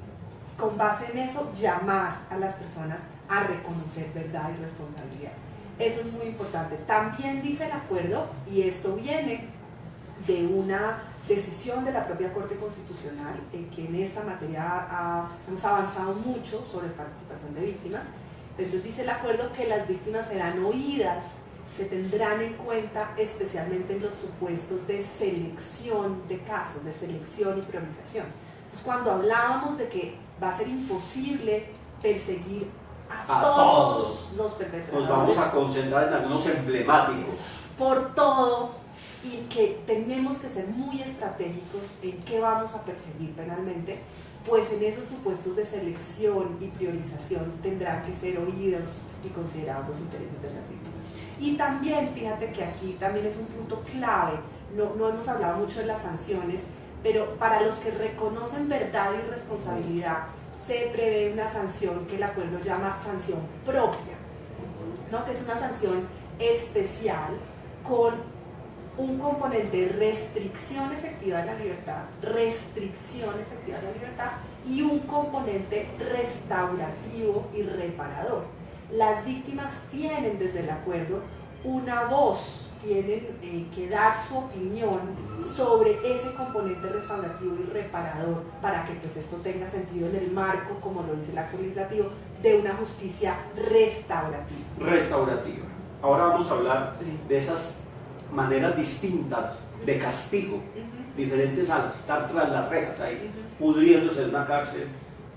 Speaker 2: con base en eso llamar a las personas a reconocer verdad y responsabilidad. Eso es muy importante. También dice el acuerdo, y esto viene de una decisión de la propia Corte Constitucional, que en esta materia hemos avanzado mucho sobre participación de víctimas. Entonces dice el acuerdo que las víctimas serán oídas, se tendrán en cuenta especialmente en los supuestos de selección de casos, de selección y priorización. Entonces cuando hablábamos de que va a ser imposible perseguir a todos los perpetradores,
Speaker 1: nos vamos a concentrar en algunos emblemáticos.
Speaker 2: Por todo, y que tenemos que ser muy estratégicos en qué vamos a perseguir penalmente, pues en esos supuestos de selección y priorización tendrán que ser oídos y considerados los intereses de las víctimas. Y también, fíjate que aquí también es un punto clave, no hemos hablado mucho de las sanciones, pero para los que reconocen verdad y responsabilidad, se prevé una sanción que el acuerdo llama sanción propia, ¿no? Que es una sanción especial con un componente de restricción efectiva de la libertad, y un componente restaurativo y reparador. Las víctimas tienen desde el acuerdo una voz, tienen que dar su opinión sobre ese componente restaurativo y reparador para que pues esto tenga sentido en el marco, como lo dice el acto legislativo, de una justicia restaurativa.
Speaker 1: Ahora vamos a hablar de esas maneras distintas de castigo, diferentes a estar tras las rejas ahí, pudriéndose en una cárcel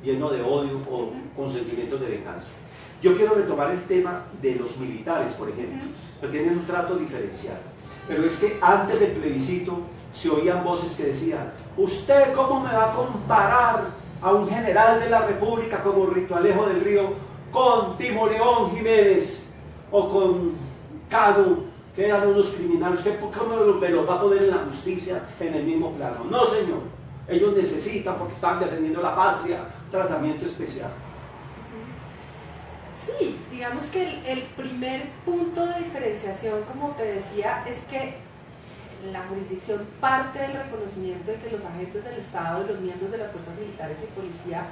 Speaker 1: lleno de odio o con sentimientos de venganza. Yo quiero retomar el tema de los militares, por ejemplo, que tienen un trato diferencial. Pero es que antes del plebiscito se oían voces que decían: ¿usted cómo me va a comparar a un general de la República como Rito Alejo del Río con Timoleón Jiménez o con Cano, que eran unos criminales? ¿Usted cómo me los va a poner en la justicia en el mismo plano? No, señor. Ellos necesitan, porque están defendiendo la patria, tratamiento especial.
Speaker 2: Sí, digamos que el primer punto de diferenciación, como te decía, es que la jurisdicción parte del reconocimiento de que los agentes del Estado y los miembros de las fuerzas militares y policía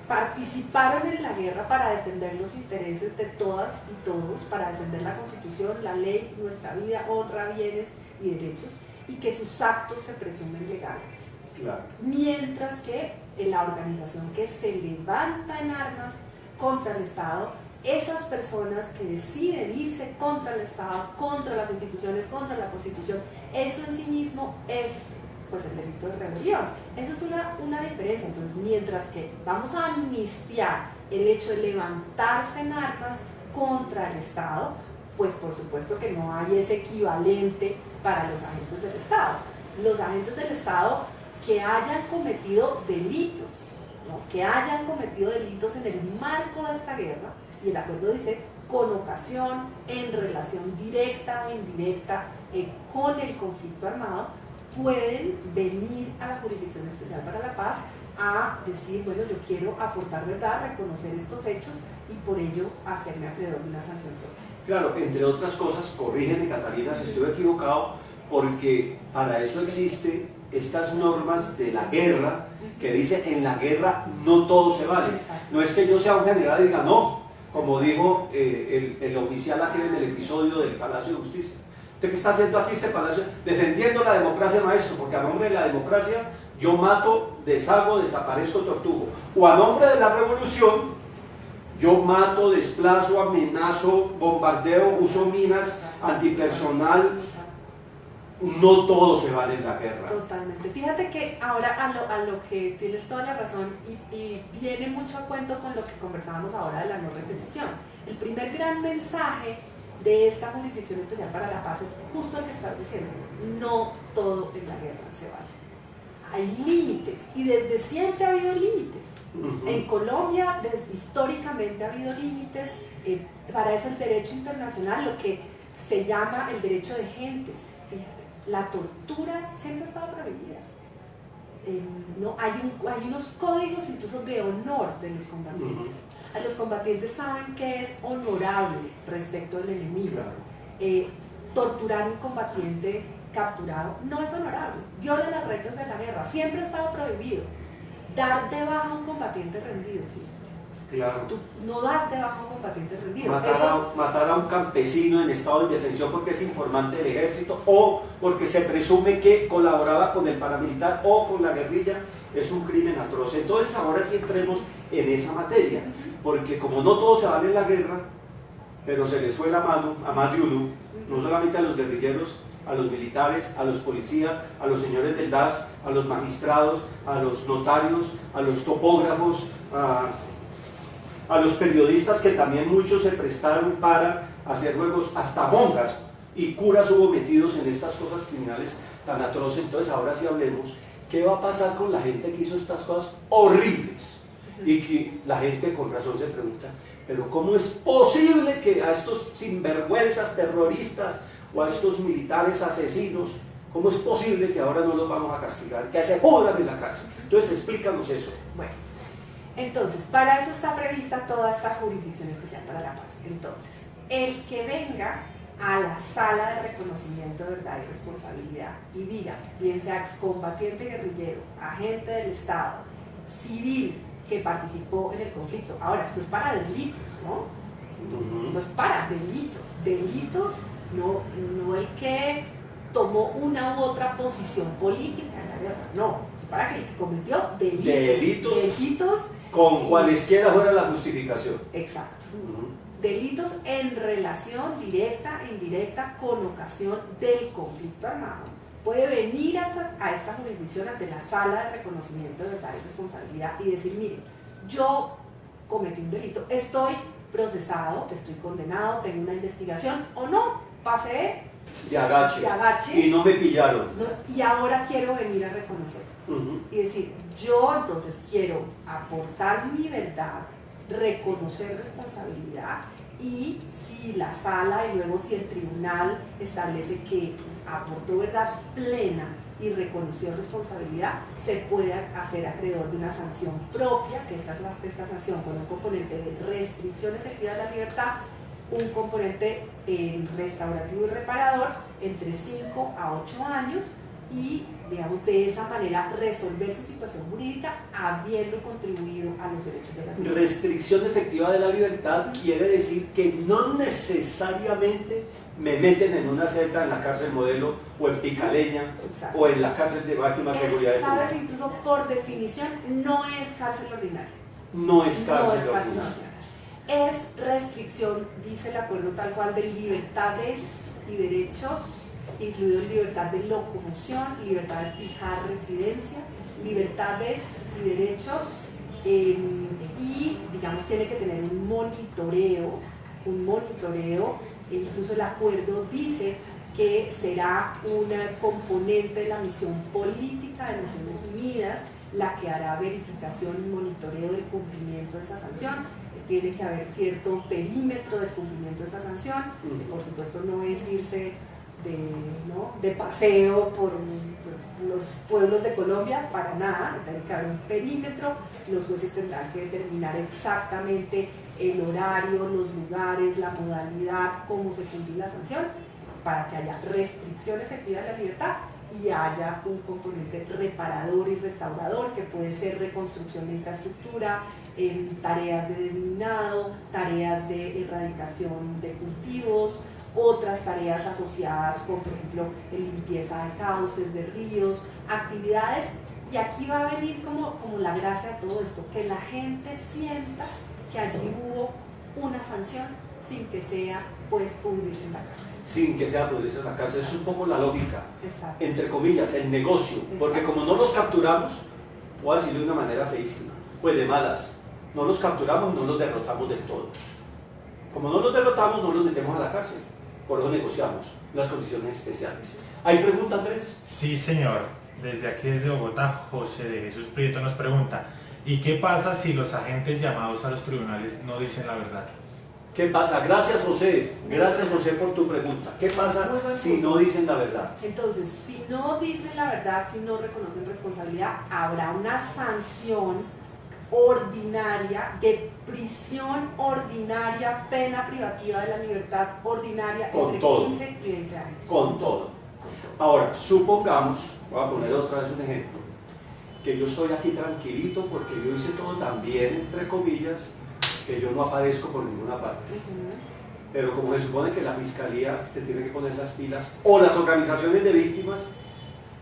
Speaker 2: participaron en la guerra para defender los intereses de todas y todos, para defender la Constitución, la ley, nuestra vida, honra, bienes y derechos, y que sus actos se presumen legales.
Speaker 1: Claro.
Speaker 2: Mientras que la organización que se levanta en armas contra el Estado, esas personas que deciden irse contra el Estado, contra las instituciones, contra la Constitución, eso en sí mismo es pues el delito de rebelión. Eso es una diferencia. Entonces, mientras que vamos a amnistiar el hecho de levantarse en armas contra el Estado, pues por supuesto que no hay ese equivalente para los agentes del Estado. Los agentes del Estado que hayan cometido delitos, ¿no? Que hayan cometido delitos en el marco de esta guerra, y el acuerdo dice con ocasión, en relación directa o indirecta con el conflicto armado, pueden venir a la Jurisdicción Especial para la Paz a decir: bueno, yo quiero aportar verdad, reconocer estos hechos y por ello hacerme acreedor de una sanción propia.
Speaker 1: Claro, entre otras cosas, corrígeme Catalina si estoy equivocado, porque para eso existe estas normas de la guerra que dicen: en la guerra no todo se vale.
Speaker 2: Exacto.
Speaker 1: No es que yo sea un general y diga no, como dijo el oficial aquí en el episodio del Palacio de Justicia. ¿Usted qué está haciendo aquí este palacio? Defendiendo la democracia, maestro, porque a nombre de la democracia yo mato, deshago, desaparezco, tortugo. O a nombre de la revolución yo mato, desplazo, amenazo, bombardeo, uso minas, antipersonal. No todo se vale en la guerra.
Speaker 2: Totalmente. Fíjate que ahora a lo que tienes toda la razón y viene mucho a cuento con lo que conversábamos ahora de la no repetición. El primer gran mensaje de esta Jurisdicción Especial para la Paz es justo lo que estás diciendo: no todo en la guerra se vale. Hay límites y desde siempre ha habido límites. En Colombia históricamente ha habido límites. Para eso el derecho internacional, lo que se llama el derecho de gentes, fíjate, la tortura siempre ha estado prohibida. ¿No? Hay unos códigos incluso de honor de los combatientes. A los combatientes saben que es honorable respecto del enemigo. Claro. Torturar a un combatiente capturado no es honorable, viola las reglas de la guerra, siempre ha estado prohibido. Dar de baja a un combatiente rendido, fíjate.
Speaker 1: Claro.
Speaker 2: Tú no das de baja a un combatiente rendido.
Speaker 1: Matar a un campesino en estado de indefensión porque es informante del ejército o porque se presume que colaboraba con el paramilitar o con la guerrilla es un crimen atroz. Entonces ahora sí entremos en esa materia, porque como no todo se vale en la guerra, pero se les fue la mano a más de uno, no solamente a los guerrilleros, a los militares, a los policías, a los señores del DAS, a los magistrados, a los notarios, a los topógrafos, a los periodistas, que también muchos se prestaron para hacer juegos, hasta monjas y curas hubo metidos en estas cosas criminales tan atroces. Entonces ahora sí hablemos ¿qué va a pasar con la gente que hizo estas cosas horribles? Y que la gente con razón se pregunta, pero ¿cómo es posible que a estos sinvergüenzas terroristas o a estos militares asesinos, cómo es posible que ahora no los vamos a castigar, que se pudran en la cárcel? Entonces explícanos eso.
Speaker 2: Bueno, entonces, para eso está prevista toda esta jurisdicción especial para la paz. Entonces, el que venga a la sala de reconocimiento de verdad y responsabilidad y diga, bien sea excombatiente guerrillero, agente del Estado, civil que participó en el conflicto. Ahora, esto es para delitos, ¿no? Esto es para delitos, no el que tomó una u otra posición política en la guerra, no, para que el que cometió delitos
Speaker 1: con cualesquiera fuera la justificación.
Speaker 2: Exacto. Delitos en relación directa e indirecta con ocasión del conflicto armado, puede venir a esta jurisdicción ante la sala de reconocimiento de verdad y responsabilidad y decir, mire, yo cometí un delito, estoy procesado, estoy condenado, tengo una investigación o no, pasé
Speaker 1: de agache y no me pillaron.
Speaker 2: Y ahora quiero venir a reconocer. Y decir, yo entonces quiero aportar mi verdad, reconocer responsabilidad, y si la sala y luego si el tribunal establece que aportó verdad plena y reconoció responsabilidad, se puede hacer acreedor de una sanción propia, que esta sanción con un componente de restricción efectiva de la libertad, un componente restaurativo y reparador entre 5 a 8 años y, digamos, de esa manera resolver su situación jurídica habiendo contribuido a los derechos de las personas.
Speaker 1: Restricción efectiva de la libertad quiere decir que no necesariamente me meten en una celda en la cárcel Modelo o en Picaleña.
Speaker 2: Exacto.
Speaker 1: O en la cárcel de máxima seguridad.
Speaker 2: Sabes, incluso por definición no es cárcel ordinaria.
Speaker 1: No es cárcel ordinaria.
Speaker 2: Es restricción, dice el acuerdo tal cual, de libertades y derechos, incluido libertad de locomoción, libertad de fijar residencia, libertades y derechos, y digamos tiene que tener un monitoreo, e incluso el acuerdo dice que será un componente de la misión política de Naciones Unidas la que hará verificación y monitoreo del cumplimiento de esa sanción. Tiene que haber cierto perímetro del cumplimiento de esa sanción, que por supuesto no es irse de paseo por los pueblos de Colombia, para nada, tiene que haber un perímetro, los jueces tendrán que determinar exactamente el horario, los lugares, la modalidad, cómo se cumple la sanción, para que haya restricción efectiva de la libertad y haya un componente reparador y restaurador, que puede ser reconstrucción de infraestructura, tareas de desminado, tareas de erradicación de cultivos, otras tareas asociadas con, por ejemplo, limpieza de cauces, de ríos, actividades, y aquí va a venir como la gracia de todo esto, que la gente sienta que allí hubo una sanción sin que sea pues pudrirse en la cárcel.
Speaker 1: Sin que sea pudrirse en la cárcel, es un poco la lógica,
Speaker 2: exacto,
Speaker 1: entre comillas, el negocio, exacto, porque como no los capturamos, voy a decirlo de una manera feísima, pues de malas, no los capturamos, no los derrotamos del todo. Como no los derrotamos, no los metemos a la cárcel, por eso negociamos las condiciones especiales. ¿Hay pregunta, Andrés?
Speaker 3: Sí, señor. Desde aquí, desde Bogotá, José de Jesús Prieto nos pregunta, ¿y qué pasa si los agentes llamados a los tribunales no dicen la verdad?
Speaker 1: ¿Qué pasa? Gracias, José, por tu pregunta. ¿Qué pasa si no dicen la verdad?
Speaker 2: Entonces, si no dicen la verdad, si no reconocen responsabilidad, habrá una sanción ordinaria, de prisión ordinaria, pena privativa de la libertad ordinaria, entre 15 y 20 años.
Speaker 1: Con todo. Ahora, supongamos, voy a poner otra vez un ejemplo, que yo estoy aquí tranquilito porque yo hice todo tan bien, entre comillas, que yo no aparezco por ninguna parte. Pero como se supone que la fiscalía se tiene que poner las pilas, o las organizaciones de víctimas,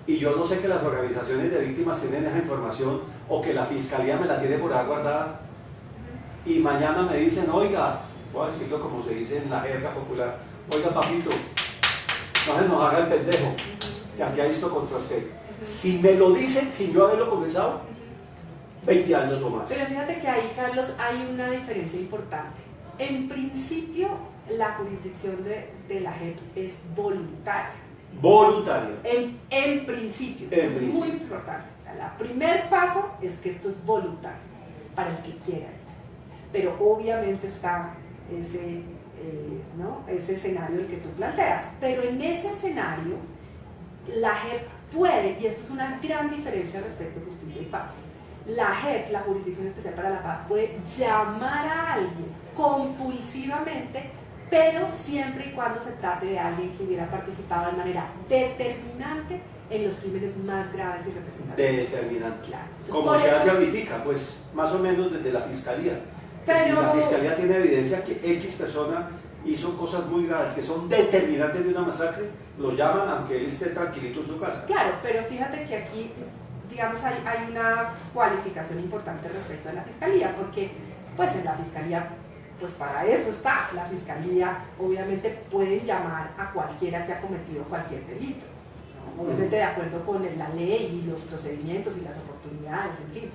Speaker 1: y yo no sé que las organizaciones de víctimas tienen esa información, o que la fiscalía me la tiene por ahí guardada, y mañana me dicen, oiga, voy a decirlo como se dice en la jerga popular, oiga papito, no se nos haga el pendejo, que aquí hay esto contra usted. Si me lo dicen sin yo haberlo comenzado, 20 años o más.
Speaker 2: Pero fíjate que ahí, Carlos, hay una diferencia importante. En principio, la jurisdicción de la JEP es voluntaria.
Speaker 1: Voluntaria.
Speaker 2: En principio, es muy importante. O sea, el primer paso es que esto es voluntario para el que quiera ir. Pero obviamente está ese, ese escenario el que tú planteas. Pero en ese escenario, la JEP puede, y esto es una gran diferencia respecto a justicia y paz, la JEP, la Jurisdicción Especial para la Paz, puede llamar a alguien compulsivamente, pero siempre y cuando se trate de alguien que hubiera participado de manera determinante en los crímenes más graves y representativos.
Speaker 1: Determinante.
Speaker 2: Claro. Entonces,
Speaker 1: como se hace ahorita, pues más o menos desde la Fiscalía.
Speaker 2: Pero,
Speaker 1: si la Fiscalía tiene evidencia que X persona hizo cosas muy graves que son determinantes de una masacre, lo llaman aunque él esté tranquilito en su casa.
Speaker 2: Claro, pero fíjate que aquí, digamos, hay una cualificación importante respecto a la Fiscalía, porque pues en la Fiscalía, pues para eso está, la Fiscalía obviamente puede llamar a cualquiera que ha cometido cualquier delito, ¿no? Obviamente de acuerdo con la ley y los procedimientos y las oportunidades, en fin,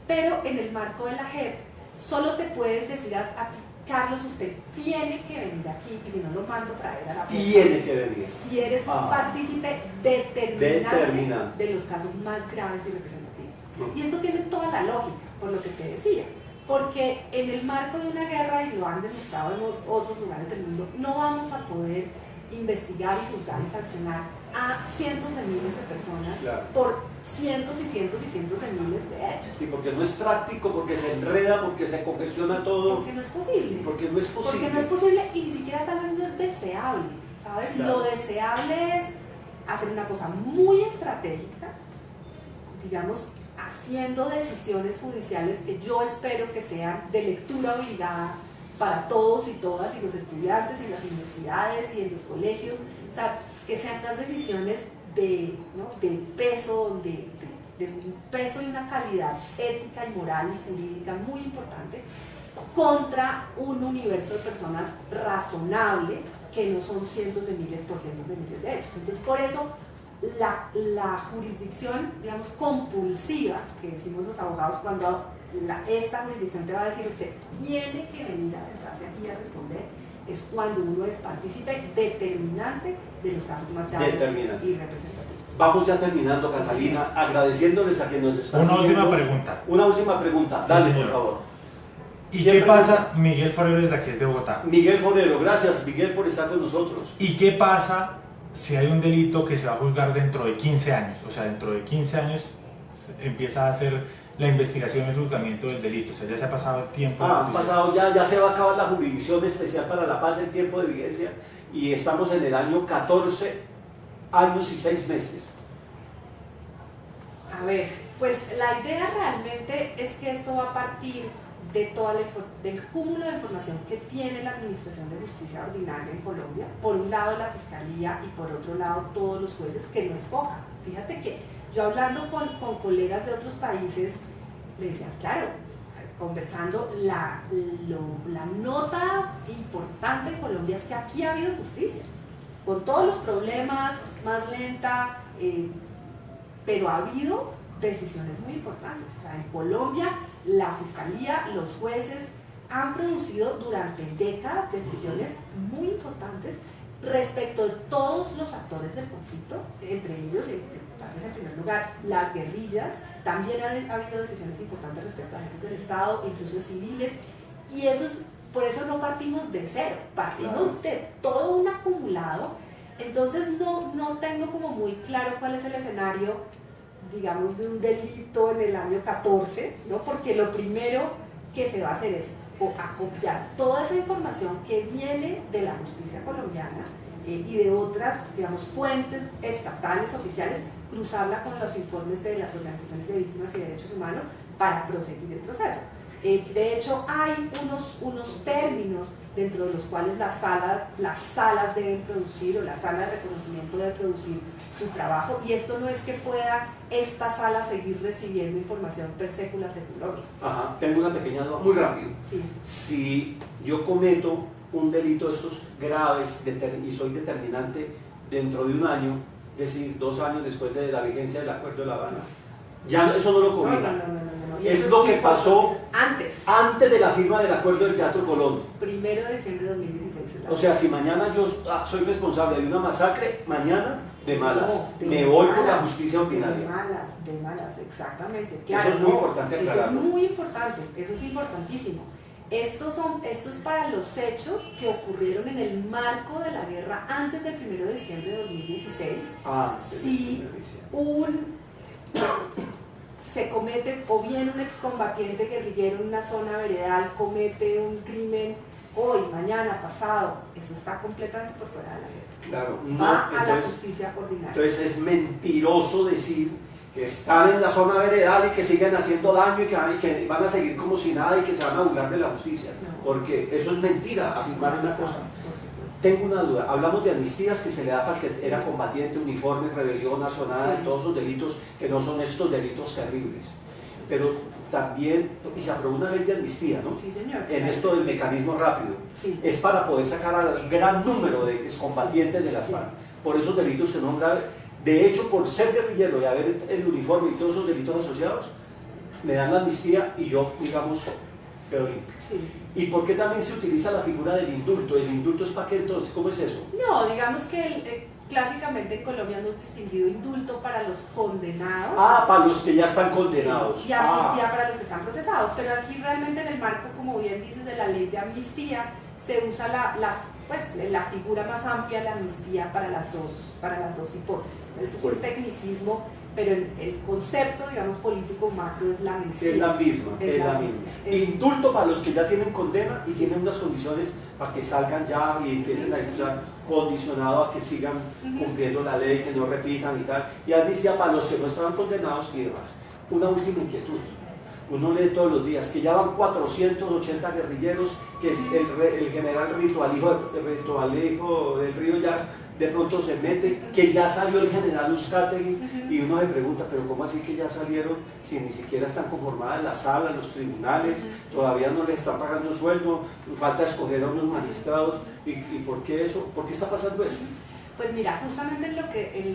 Speaker 2: pero en el marco de la JEP solo te pueden decir a ti, Carlos, usted tiene que venir aquí, y si no lo mando a traer a la fuerza.
Speaker 1: Tiene que venir.
Speaker 2: Si eres un partícipe determinante de los casos más graves y representativos. Y esto tiene toda la lógica, por lo que te decía. Porque en el marco de una guerra, y lo han demostrado en otros lugares del mundo, no vamos a poder investigar y juzgar y sancionar a cientos de miles de personas por cientos y cientos y cientos de miles de hechos.
Speaker 1: Sí, porque no es práctico, porque se enreda, porque se congestiona todo.
Speaker 2: Porque no es posible.
Speaker 1: Y porque no es posible.
Speaker 2: Porque no es posible y ni siquiera tal vez no es deseable, ¿sabes? Claro. Lo deseable es hacer una cosa muy estratégica, digamos, haciendo decisiones judiciales que yo espero que sean de lectura obligada para todos y todas, y los estudiantes, y las universidades, y en los colegios, o sea, que sean unas decisiones de peso, de un peso y una calidad ética y moral y jurídica muy importante, contra un universo de personas razonable, que no son cientos de miles por cientos de miles de hechos. Entonces, por eso, la jurisdicción, digamos, compulsiva, que decimos los abogados cuando esta jurisdicción te va a decir, usted tiene que venir a sentarse aquí a responder, es cuando uno es partícipe determinante de los casos más graves y representativos.
Speaker 1: Vamos ya terminando, Catalina, agradeciéndoles a quienes nos están
Speaker 3: Una
Speaker 1: siguiendo.
Speaker 3: última pregunta.
Speaker 1: Una última pregunta,
Speaker 3: Sí,
Speaker 1: dale,
Speaker 3: señor.
Speaker 1: por favor.
Speaker 3: ¿Y qué pasa? Miguel Forero es la que es de Bogotá.
Speaker 1: Miguel Forero, gracias Miguel por estar con nosotros.
Speaker 3: ¿Y qué pasa si hay un delito que se va a juzgar dentro de 15 años? O sea, dentro de 15 años empieza a hacer la investigación y el juzgamiento del delito. O sea, ya se ha pasado el tiempo.
Speaker 1: Ya se va a acabar la Jurisdicción Especial para la Paz, el tiempo de vigencia, y estamos en el año 14 años y 6 meses.
Speaker 2: A ver, pues la idea realmente es que esto va a partir de toda del cúmulo de información que tiene la Administración de Justicia Ordinaria en Colombia, por un lado la Fiscalía y por otro lado todos los jueces, que no es poca. Fíjate que yo hablando con colegas de otros países, le decían, claro, conversando, la nota importante en Colombia es que aquí ha habido justicia, con todos los problemas, más lenta, pero ha habido decisiones muy importantes. O sea, en Colombia la Fiscalía, los jueces han producido durante décadas decisiones muy importantes respecto de todos los actores del conflicto, entre ellos, tal vez en primer lugar, las guerrillas. También ha habido decisiones importantes respecto a agentes del Estado, incluso civiles, y por eso no partimos de cero, partimos de todo un acumulado. Entonces no tengo como muy claro cuál es el escenario, digamos, de un delito en el año 14, ¿no? Porque lo primero que se va a hacer es acopiar toda esa información que viene de la justicia colombiana y de otras, digamos, fuentes estatales oficiales, cruzarla con los informes de las organizaciones de víctimas y derechos humanos para proseguir el proceso. De hecho, hay unos términos dentro de los cuales las salas deben producir, o la sala de reconocimiento debe producir su trabajo, y esto no es que pueda esta sala seguir recibiendo información per secula seculorum.
Speaker 1: Ajá, tengo una pequeña duda, muy rápido.
Speaker 2: Sí.
Speaker 1: Si yo cometo un delito de estos graves y soy determinante dentro de un año, es decir, 2 años después de la vigencia del Acuerdo de La Habana, ya eso no lo cobija.
Speaker 2: No. No, y
Speaker 1: es lo que pasó
Speaker 2: antes
Speaker 1: de la firma del acuerdo del Teatro Colón.
Speaker 2: 1 de diciembre de 2016.
Speaker 1: O sea, si mañana yo soy responsable de una masacre, mañana de malas, me voy por la justicia ordinaria.
Speaker 2: De malas, exactamente. Claro,
Speaker 1: eso es muy importante aclararlo.
Speaker 2: Eso es muy importante, eso es importantísimo. Esto es para los hechos que ocurrieron en el marco de la guerra antes del 1 de diciembre de 2016. Si se comete, o bien un excombatiente guerrillero en una zona veredal comete un crimen hoy, mañana, pasado, eso está completamente por fuera de la guerra.
Speaker 1: Claro,
Speaker 2: va a la justicia ordinaria.
Speaker 1: Entonces es mentiroso decir que están en la zona veredal y que siguen haciendo daño y que van a seguir como si nada y que se van a burlar de la justicia. No. Porque eso es mentira, afirmar una cosa. Tengo una duda, hablamos de amnistías que se le da para el que era combatiente, uniforme, rebelión, azonada, y todos esos delitos que no son estos delitos terribles. Pero también, y se aprobó una ley de amnistía, ¿no?
Speaker 2: Sí, señor.
Speaker 1: En esto del mecanismo rápido.
Speaker 2: Sí.
Speaker 1: Es para poder sacar al gran número de excombatientes de las FARC. Por esos delitos que no son graves. De hecho, por ser guerrillero y haber el uniforme y todos esos delitos asociados, me dan la amnistía y yo, digamos, quedo limpio.
Speaker 2: Sí.
Speaker 1: ¿Y por qué también se utiliza la figura del indulto? ¿El indulto es para qué entonces? ¿Cómo es eso?
Speaker 2: No, digamos que clásicamente en Colombia hemos distinguido indulto para los condenados.
Speaker 1: Para los que ya están condenados.
Speaker 2: Sí, y amnistía para los que están procesados. Pero aquí realmente en el marco, como bien dices, de la ley de amnistía, se usa la figura más amplia, la amnistía para las dos hipótesis. Es un tecnicismo, pero el concepto, digamos, político macro es la amnistía.
Speaker 1: Es la misma. Indulto para los que ya tienen condena y tienen unas condiciones para que salgan ya y empiecen a estar condicionados a que sigan cumpliendo la ley, que no repitan y tal. Y amnistía para los que no estaban condenados y demás. Una última inquietud. Uno lee todos los días que ya van 480 guerrilleros, que es el general Ritualijo del Río ya de pronto se mete, que ya salió el general Uzcategui, y uno se pregunta, pero ¿cómo así que ya salieron si ni siquiera están conformadas las salas, los tribunales, todavía no les están pagando sueldo, falta escoger a unos magistrados, y por qué eso? ¿Por qué está pasando eso?
Speaker 2: Pues mira, justamente en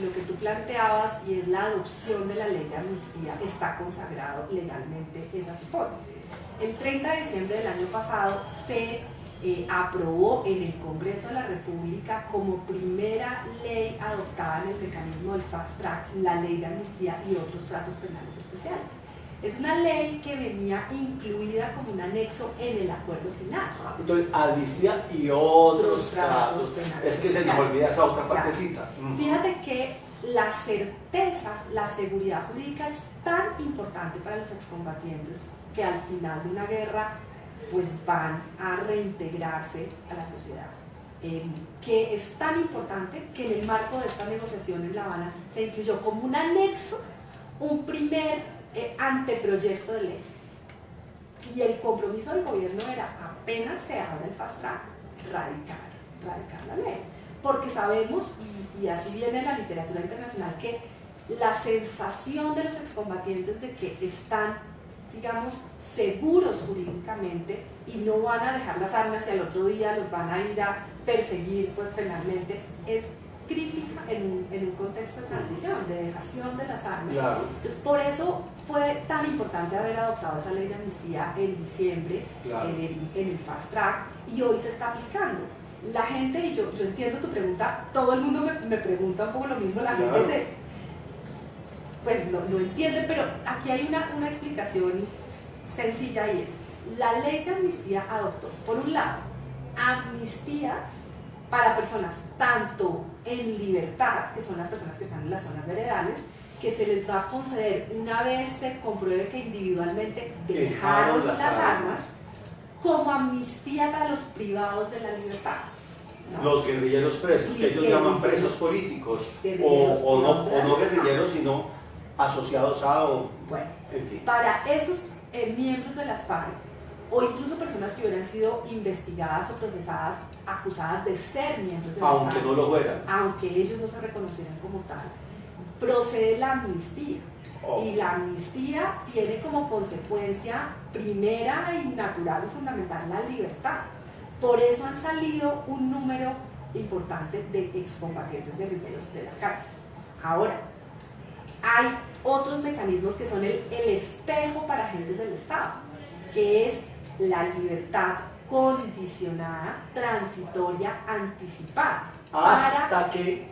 Speaker 2: lo que tú planteabas, y es la adopción de la ley de amnistía, está consagrado legalmente esas hipótesis. El 30 de diciembre del año pasado se aprobó en el Congreso de la República como primera ley adoptada en el mecanismo del Fast Track la ley de amnistía y otros tratos penales especiales. Es una ley que venía incluida como un anexo en el acuerdo final.
Speaker 1: Entonces, amnistía y otros tratos penales. Es que se nos olvida esa otra partecita.
Speaker 2: Fíjate que la certeza, la seguridad jurídica es tan importante para los excombatientes que al final de una guerra pues van a reintegrarse a la sociedad. Que es tan importante que en el marco de esta negociación en La Habana se incluyó como un anexo, un primer anteproyecto de ley. Y el compromiso del gobierno era, apenas se abra el fast track, radicar la ley. Porque sabemos, y así viene en la literatura internacional, que la sensación de los excombatientes de que están, digamos, seguros jurídicamente y no van a dejar las armas y al otro día los van a ir a perseguir pues penalmente, es crítica en un contexto de transición, de dejación de las armas.
Speaker 1: Claro.
Speaker 2: Entonces, por eso fue tan importante haber adoptado esa ley de amnistía en diciembre, claro, en el fast track, y hoy se está aplicando. La gente, y yo entiendo tu pregunta, todo el mundo me pregunta un poco lo mismo, la
Speaker 1: claro,
Speaker 2: gente pues no entiende, pero aquí hay una explicación sencilla, y es, la ley de amnistía adoptó, por un lado, amnistías para personas tanto en libertad, que son las personas que están en las zonas veredales, que se les va a conceder una vez se compruebe que individualmente dejaron las armas, como amnistía para los privados de la libertad. ¿No?
Speaker 1: Los guerrilleros presos, que ellos llaman presos políticos, o no guerrilleros, sino asociados a,
Speaker 2: bueno,
Speaker 1: en fin.
Speaker 2: Para esos miembros de las FARC, o incluso personas que hubieran sido investigadas o procesadas, acusadas de ser miembros de las FARC,
Speaker 1: aunque no lo fueran,
Speaker 2: aunque ellos no se reconocieran como tal, procede la amnistía. Y la amnistía tiene como consecuencia primera y natural y fundamental la libertad. Por eso han salido un número importante de excombatientes guerrilleros de la cárcel. Ahora, hay otros mecanismos que son el espejo para agentes del Estado, que es la libertad condicionada, transitoria, anticipada.
Speaker 1: ¿Hasta que?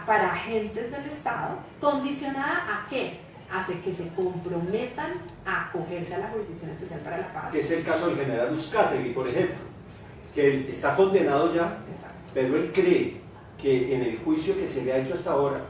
Speaker 2: Para agentes del Estado, condicionada ¿a qué? Hace que se comprometan a acogerse a la Jurisdicción Especial para la Paz.
Speaker 1: Que es el caso del general Uzcategui, por ejemplo, que él está condenado ya, pero él cree que en el juicio que se le ha hecho hasta ahora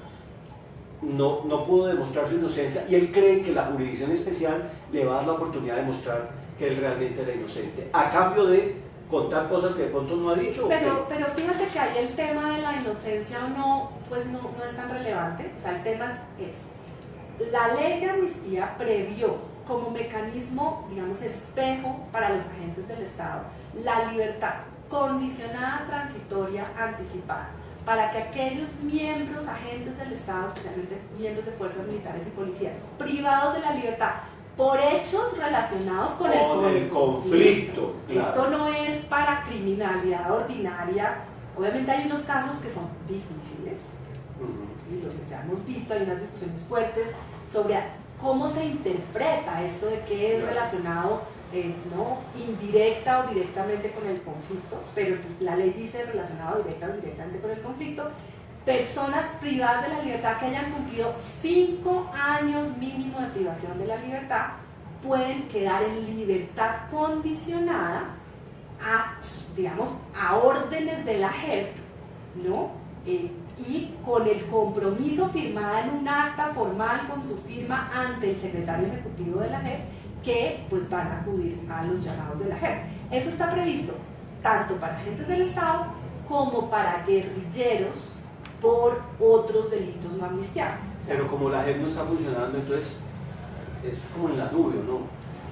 Speaker 1: no pudo demostrar su inocencia, y él cree que la Jurisdicción Especial le va a dar la oportunidad de demostrar que él realmente era inocente, a cambio de contar cosas que de pronto no ha dicho.
Speaker 2: Pero fíjate que ahí el tema de la inocencia o no, pues no es tan relevante. O sea, el tema es, la ley de amnistía previó como mecanismo, digamos, espejo para los agentes del Estado, la libertad condicionada, transitoria, anticipada, para que aquellos miembros, agentes del Estado, especialmente miembros de fuerzas militares y policías, privados de la libertad por hechos relacionados con el conflicto. Claro. Esto no es para criminalidad ordinaria. Obviamente hay unos casos que son difíciles, y los ya hemos visto, hay unas discusiones fuertes sobre cómo se interpreta esto de qué es relacionado, ¿no? indirecta o directamente con el conflicto, pero la ley dice relacionado directa o indirectamente con el conflicto. Personas privadas de la libertad que hayan cumplido 5 años mínimo de privación de la libertad pueden quedar en libertad condicionada a, digamos, a órdenes de la JEP, ¿no? Y con el compromiso firmado en un acta formal con su firma ante el secretario ejecutivo de la JEP, que pues van a acudir a los llamados de la JEP. Eso está previsto tanto para agentes del Estado como para guerrilleros por otros delitos no amnistiables.
Speaker 1: Pero como la JEP no está funcionando, entonces es como en la nube, ¿o no?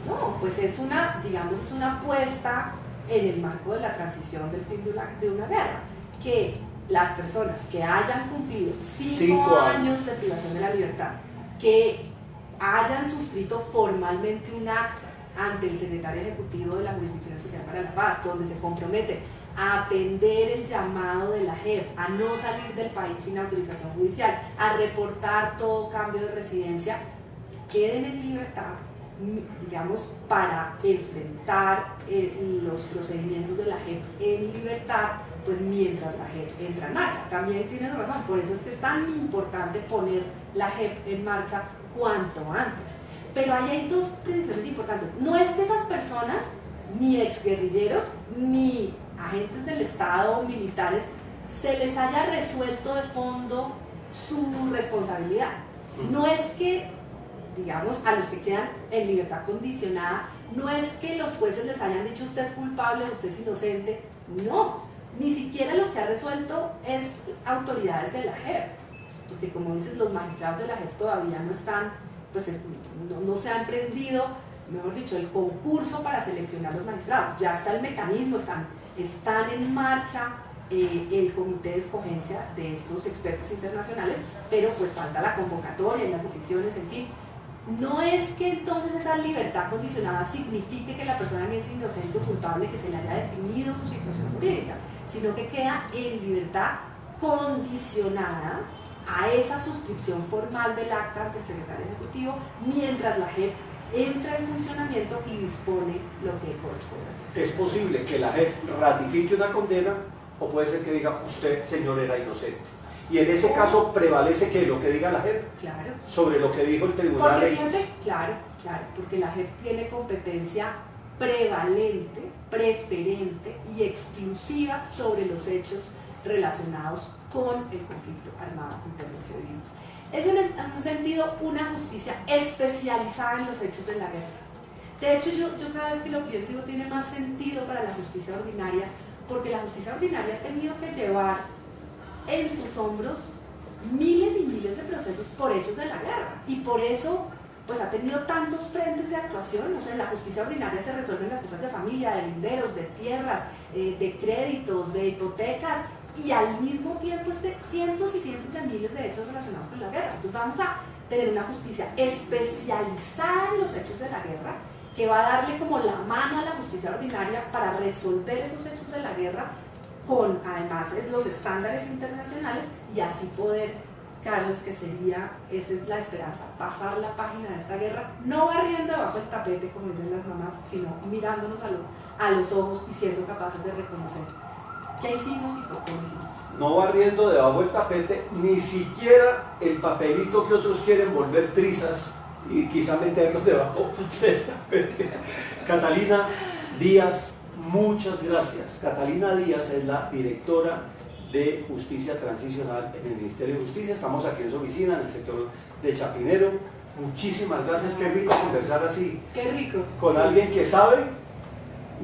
Speaker 2: No, pues es una, digamos, es una apuesta en el marco de la transición del fin de una guerra, que las personas que hayan cumplido 5 años de privación de la libertad, que hayan suscrito formalmente un acta ante el secretario ejecutivo de la Jurisdicción Especial para la Paz, donde se compromete a atender el llamado de la JEP, a no salir del país sin autorización judicial, a reportar todo cambio de residencia, queden en libertad, digamos, para enfrentar los procedimientos de la JEP en libertad, pues mientras la JEP entra en marcha. También tienes razón, por eso es que es tan importante poner la JEP en marcha cuanto antes. Pero ahí hay dos precisiones importantes. No es que esas personas, ni exguerrilleros, ni agentes del Estado, militares, se les haya resuelto de fondo su responsabilidad. No es que, digamos, a los que quedan en libertad condicionada, no es que los jueces les hayan dicho usted es culpable, usted es inocente. No, ni siquiera los que ha resuelto es autoridades de la JEP, porque como dices, los magistrados de la JEP todavía no están, pues no se ha emprendido, mejor dicho, el concurso para seleccionar los magistrados. Ya está el mecanismo, están en marcha el comité de escogencia de estos expertos internacionales, pero pues falta la convocatoria y las decisiones, en fin. No es que entonces esa libertad condicionada signifique que la persona ni es inocente o culpable, que se le haya definido su situación jurídica, sino que queda en libertad condicionada a esa suscripción formal del acta ante el secretario ejecutivo, mientras la JEP entra en funcionamiento y dispone lo que corresponde.
Speaker 1: ¿Es posible que la JEP ratifique una condena o puede ser que diga usted, señor, era inocente? Y en ese caso prevalece que lo que diga la JEP,
Speaker 2: claro,
Speaker 1: sobre lo que dijo el tribunal.
Speaker 2: Porque fíjate, claro, porque la JEP tiene competencia prevalente, preferente y exclusiva sobre los hechos relacionados con el conflicto armado interno que vivimos. Es en un sentido una justicia especializada en los hechos de la guerra. De hecho, yo cada vez que lo pienso digo, tiene más sentido para la justicia ordinaria, porque la justicia ordinaria ha tenido que llevar en sus hombros miles y miles de procesos por hechos de la guerra, y por eso pues ha tenido tantos frentes de actuación. O sea, en la justicia ordinaria se resuelven las cosas de familia, de linderos, de tierras, de créditos, de hipotecas, y al mismo tiempo cientos y cientos de miles de hechos relacionados con la guerra. Entonces vamos a tener una justicia especializada en los hechos de la guerra, que va a darle como la mano a la justicia ordinaria para resolver esos hechos de la guerra con además los estándares internacionales, y así poder Carlos, que sería, esa es la esperanza, pasar la página de esta guerra, no barriendo debajo del tapete, como dicen las mamás, sino mirándonos a los ojos y siendo capaces de reconocer qué hicimos y por qué lo hicimos.
Speaker 1: No barriendo debajo del tapete, ni siquiera el papelito que otros quieren volver trizas y quizá meterlos debajo del tapete. Catalina Díaz, muchas gracias. Catalina Díaz es la directora de Justicia Transicional en el Ministerio de Justicia. Estamos aquí en su oficina, en el sector de Chapinero. Muchísimas gracias, qué rico conversar así.
Speaker 2: Qué rico.
Speaker 1: Con alguien que sabe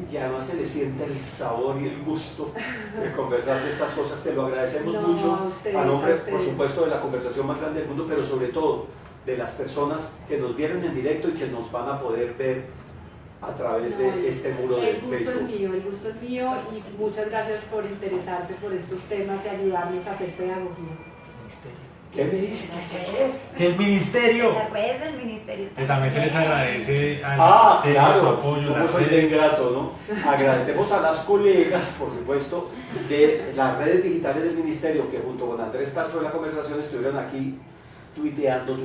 Speaker 1: y que además se le siente el sabor y el gusto de conversar de estas cosas. Te lo agradecemos mucho a nombre, por supuesto, de la conversación más grande del mundo, pero sobre todo de las personas que nos vieron en directo y que nos van a poder ver a través de este muro de Facebook.
Speaker 2: El gusto es mío y muchas gracias por interesarse por estos temas y ayudarnos a hacer pedagogía.
Speaker 1: ¿Qué me dice?
Speaker 3: Que el ministerio.
Speaker 4: Las redes del ministerio.
Speaker 3: Que también se les agradece al ministerio
Speaker 1: claro,
Speaker 3: su apoyo.
Speaker 1: como soy de ingrato, ¿no? Agradecemos a las colegas, por supuesto, de las redes digitales del ministerio que junto con Andrés Castro de la Conversación estuvieron aquí tuiteando.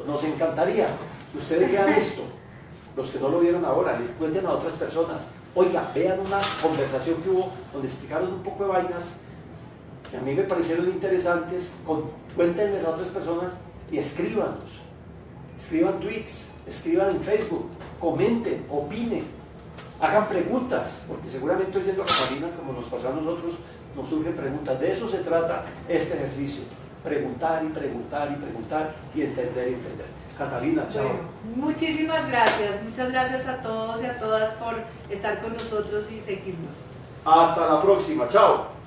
Speaker 1: Nos encantaría que ustedes vean esto, los que no lo vieron ahora, les cuenten a otras personas. Oiga, vean una conversación que hubo donde explicaron un poco de vainas que a mí me parecieron interesantes, cuéntenles a otras personas y escríbanos, escriban tweets, escriban en Facebook, comenten, opinen, hagan preguntas, porque seguramente oyendo a Catalina, como nos pasó a nosotros, nos surgen preguntas. De eso se trata este ejercicio, preguntar y preguntar y preguntar y entender y entender. Catalina, chao.
Speaker 2: Bueno, muchísimas gracias, muchas gracias a todos y a todas por estar con nosotros y seguirnos.
Speaker 1: Hasta la próxima, chao.